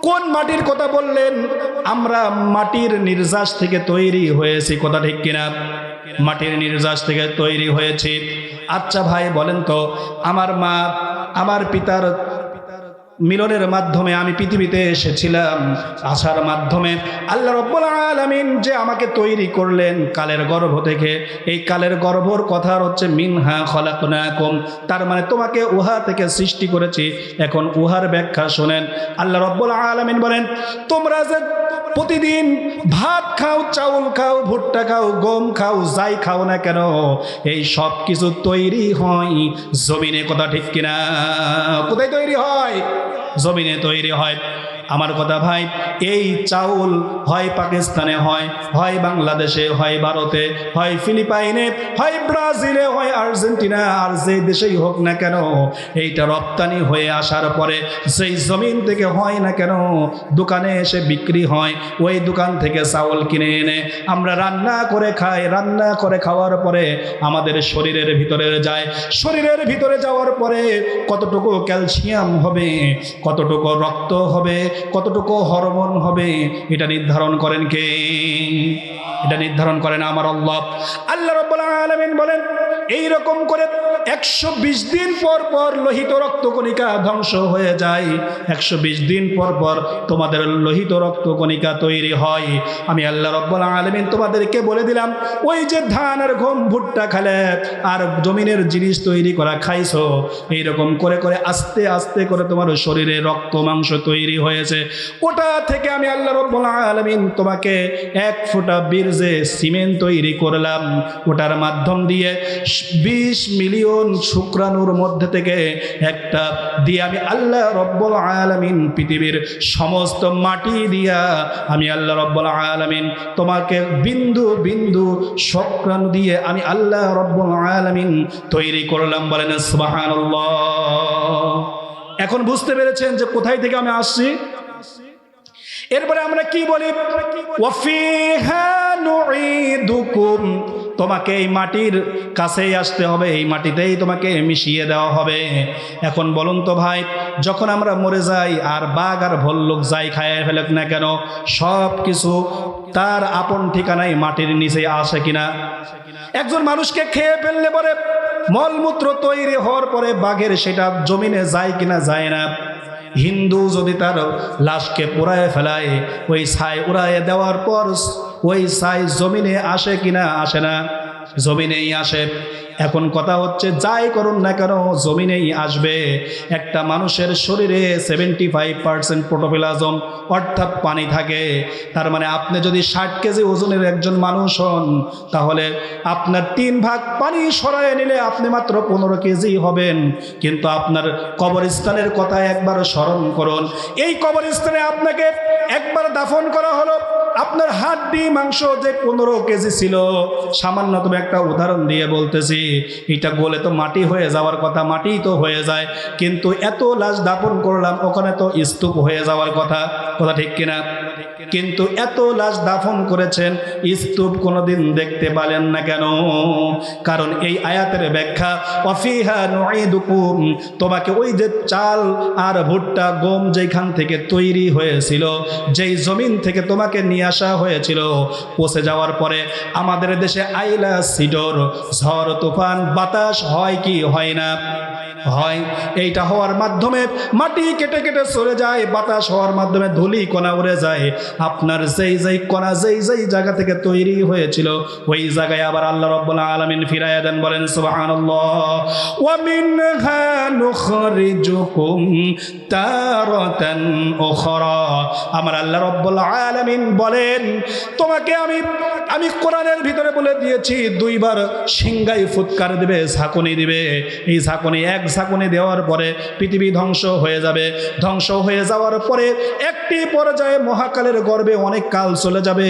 S1: কোন মাটির কথা বললেন? আমরা মাটির নির্যাস থেকে তৈরি হয়েছি, কথা ঠিক কিনা? মাটির নির্যাস থেকে তৈরি হয়েছে। আচ্ছা ভাই বলেন তো, আমার মা আমার পিতার মিলনের মাধ্যমে আমি পৃথিবীতে এসেছিলাম। আসার মাধ্যমে আল্লাহ রাব্বুল আলামিন যে আমাকে তৈরি করলেন কালের গর্ভ থেকে, এই কালের গর্ভর কথা হচ্ছে মিনহা খলাকনাকুম, তার মানে তোমাকে উহা থেকে সৃষ্টি করেছি। এখন উহার ব্যাখ্যা শোনেন। আল্লাহ রাব্বুল আলামিন বলেন তোমরা যে প্রতিদিন ভাত খাও, চাউল খাও, ভুট্টা খাও, গম খাও, যাই খাও না কেন, এই সব কিছু তৈরি হয় জমিনে, কথা ঠিক কিনা? কোথায় তৈরি হয়? জমিনে তৈরি হয়। আমার কথা ভাই, এই চাউল হয় পাকিস্তানে, হয় বাংলাদেশে, হয় ভারতে, হয় ফিলিপাইনে, হয় ব্রাজিলে, হয় আর্জেন্টিনা, আর যে দেশেই হোক না কেন, এইটা রপ্তানি হয়ে আসার পরে সেই জমিন থেকে হয় না কেন দোকানে এসে বিক্রি হয়। ওই দোকান থেকে চাউল কিনে এনে আমরা রান্না করে খাই। রান্না করে খাওয়ার পরে আমাদের শরীরের ভিতরে যায়। শরীরের ভিতরে যাওয়ার পরে কতটুকু ক্যালসিয়াম হবে, কতটুকু রক্ত হবে, কতটুকু হরমোন হবে, এটা নির্ধারণ করেন কে? এটা নির্ধারণ করেন আমার আল্লাহ। আল্লাহ রাব্বুল আলামিন বলেন এই রকম করে 120 দিন পর পর লোহিত রক্তকণিকা ধ্বংস হয়ে যায়। 120 দিন পর পর তোমাদের লোহিত রক্তকণিকা তৈরি হয়। আমি আল্লাহ রাব্বুল আলামিন তোমাদেরকে বলে দিলাম, ওই যে ধান আর গম ভুট্টা খেলে আর জমিনের জিনিস তৈরি করা খাইছো, এইরকম করে করে আস্তে আস্তে করে তোমার শরীরে রক্ত মাংস তৈরি হয়ে হয়েছে, ওটা থেকে আমি আল্লাহ রাব্বুল আলামিন তোমাকে 1 ফোঁটা বীর্যে সিমেন্ট তৈরি করলাম, ওটার মাধ্যম দিয়ে 20 মিলিয়ন শুক্রাণুর মধ্যে থেকে একটা দিয়ে আমি আল্লাহ রাব্বুল আলামিন পৃথিবীর সমস্ত মাটি দিয়া আমি আল্লাহ রাব্বুল আলামিন তোমাকে বিন্দু বিন্দু শুক্রাণু দিয়ে আমি আল্লাহ রাব্বুল আলামিন তৈরি করলাম। বলেন সুবহানাল্লাহ। এখন বুঝতে পেরেছেন যে কোথায় থেকে আমি আসছি? এরপরে আমরা কি বলি? ওয়াফিহা নুঈদুকুম, তোমাকে এই মাটির কাছেই আসতে হবে, এই মাটিতেই তোমাকে মিশিয়ে দেওয়া হবে। এখন বলুন তো ভাই, যখন আমরা মরে যাই আর বাঘ আর ভল্লুক যাই খায় ফেলুক না কেন, সব কিছু তার আপন ঠিকানায় মাটির নিচে আসে কিনা? একজন মানুষকে খেয়ে ফেললে পরে মলমূত্র তৈরি হওয়ার পরে বাঘের সেটা জমিনে যায় কিনা? যায় না। হিন্দু যদি তার লাশকে পোড়ায় ফেলায়, ওই ছাই উড়ায় দেওয়ার পর ওই ছাই জমিনে আসে কিনা? আসে না, জমিনেই আসে। এখন কথা হচ্ছে, যাই করুন না কেন জমিনেই আসবে। একটা মানুষের শরীরে 75% প্রোটোপ্লাজম অর্থাৎ পানি থাকে। তার মানে আপনি যদি 60 কেজি ওজনের একজন মানুষ হন, তাহলে আপনার 3 ভাগ পানি সরায় নিলে আপনি মাত্র 15 কেজি হবেন। কিন্তু আপনার কবরস্থানের কথা একবার স্মরণ করুন। এই কবরস্থানে আপনাকে একবার দাফন করা হলো, আপনার হাড্ডি মাংস যে 15 কেজি ছিল, সামান্যতম একটা উদাহরণ দিয়ে বলতেছি, এটা গলে তো মাটি হয়ে যাওয়ার কথা, মাটিই তো হয়ে যায়, কিন্তু এত লাশ দাফন করলাম, ওখানে তো স্তূপ হয়ে যাওয়ার কথা, কথা ঠিক কিনা? কিন্তু এত লাশ দাফন করেছেন, স্তূপ কোনোদিন দেখতে পেলেন না কেন? কারণ এই আয়াতের ব্যাখ্যা, ওয়াফিহা নুঈদুকুম, তোমাকে ওই যে চাল আর ভুট্টা গম যেখান থেকে তৈরি হয়েছিল, যেই জমিন থেকে তোমাকে নিয়ে আসা হয়েছিল, পচে যাওয়ার পরে আমাদের দেশে আইলা সিডর, ঝড় তুফান বাতাস হয় কি হয় না? হয়। এইটা হওয়ার মাধ্যমে মাটি কেটে কেটে চলে যায়, বাতাস হওয়ার মাধ্যমে ধুলি কণা উড়ে যায়। আপনার যেই যেই কণা যেই যেই জায়গা থেকে তৈরি হয়েছিল, ওই জায়গায় আবার আল্লাহ রাব্বুল আলামিন ফিরাইয়া দেন। বলেন সুবহানাল্লাহ। ওয়া মিনহা নুখরিজুকুম তারাতান উখরা, আমার আল্লাহ রাব্বুল আলামিন বলেন, তোমাকে আমি কোরআনের ভিতরে বলে দিয়েছি, 2 বার সিংগাই ফুৎকার দিবে, ঝাঁকুনি দিবে। এই ঝাঁকুনি, এক ঝাঁকুনি দেওয়ার পরে পৃথিবী ধ্বংস হয়ে যাবে। ধ্বংস হয়ে যাওয়ার পরে একটি পর্যায়ে মহাকালের গর্ভে অনেক কাল চলে যাবে।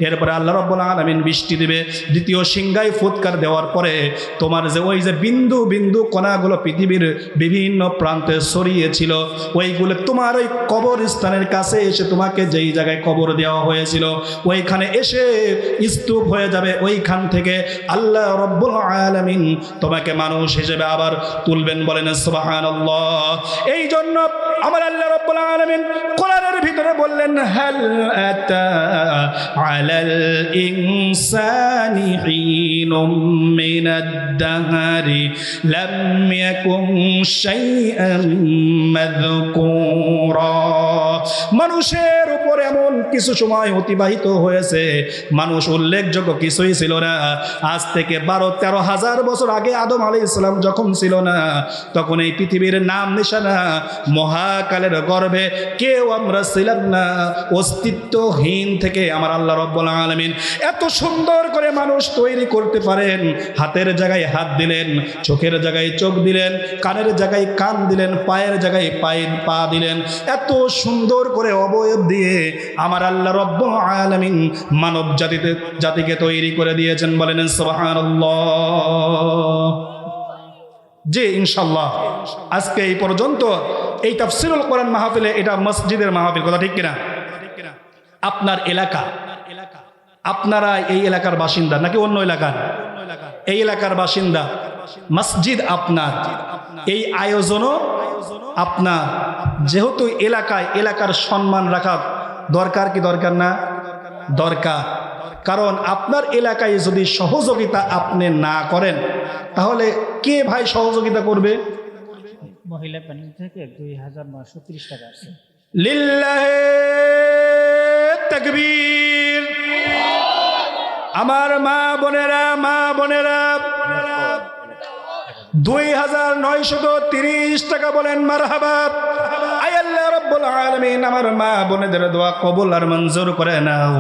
S1: এরপরে আল্লাহ রাব্বুল আলামিন বৃষ্টি দিবে। দ্বিতীয় সিংগাই ফুৎকার দেওয়ার পরে তোমার যে ওই যে বিন্দু বিন্দু কণাগুলো পৃথিবীর বিভিন্ন প্রান্তে ছড়িয়েছিল, ওইগুলো তোমার ওই কবরস্থানের কাছে এসে, তোমাকে যেই জায়গায় কবর দেওয়া হয়েছিল ওইখানে এসে স্তূপ হয়ে যাবে। ওইখান থেকে আল্লাহ রাব্বুল আলামিন তোমাকে মানুষ হিসেবে আবার তুলবেন। বলেন সুবহানাল্লাহ। এই জন্য আমার আল্লাহ রাব্বুল আলামিন কোরআনের ভিতরে বললেন, হাল আতা আলাল ইনসানি হিনুম মিনাদ দাহরি লাম ইয়াকুন শাইআন মাযকুরা, মানুষের উপর এমন কিছু সময় অতিবাহিত হয়েছে, মানুষ উল্লেখযোগ্য কিছুই ছিল না। আজ থেকে 12-13 হাজার বছর আগে আদম আলাইহিস সালাম যখন ছিল না, তখন এই পৃথিবীর নাম নিশানা, মহাকালের গর্ভে কেউ আমরা ছিলাম না। অস্তিত্বহীন থেকে আমার আল্লাহ রাব্বুল আলামিন এত সুন্দর করে মানুষ তৈরি করতে পারেন। হাতের জায়গায় হাত দিলেন, চোখের জায়গায় চোখ দিলেন, কানের জায়গায় কান দিলেন, পায়ের জায়গায় পা দিলেন। এত সুন্দর করে অবয়ব দিয়ে আমার আল্লাহ রাব্বুল আলামিন মানব জাতিকে তৈরি করে দিয়েছেন। বলেন সুবহানাল্লাহ। জি ইনশাআল্লাহ আজকে এই পর্যন্ত এই তাফসীরুল কোরআন মাহফিলে, এটা মসজিদের মাহফিল, কথা ঠিক কিনা? আপনার এলাকা, আপনারা এই এলাকার বাসিন্দা নাকি অন্য এলাকার? এই এলাকার বাসিন্দা, মসজিদ আপনার, এই আয়োজনও আপনার। যেহেতু এলাকার সম্মান রাখা দরকার কি দরকার না? দরকার। কারণ আপনার এলাকায় যদি সহযোগিতা আপনি না করেন, তাহলে কে ভাই সহযোগিতা করবে?
S2: মহিলা প্যানেল থেকে 2930 টাকা আছে।
S1: লিল্লাহে তাকবীর। আমার মা বোনেরা 2930 টাকা বলেন মারহাবা। আয় আল্লাহ রব্বুল আলামিন আমার মা বোনেদের দোয়া কবুল আর মঞ্জুর করে নাও।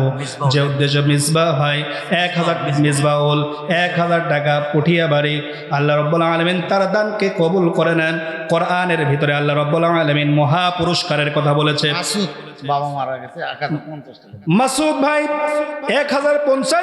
S1: যে উদ্দেশ্য মিসবাহ ভাই 1000 মিসবাহুল 1000 টাকা পুঠিয়া বাড়ি, আল্লাহ রব্বুল আলামিন তার দানকে কবুল করে নেন। কোরআনের ভিতরে আল্লাহ রব্বুল আলামিন মহা পুরস্কারের কথা বলেছে।
S3: মাসুদ বাবা মারা গেছে 1050 টাকা।
S1: মাসুদ ভাই 1050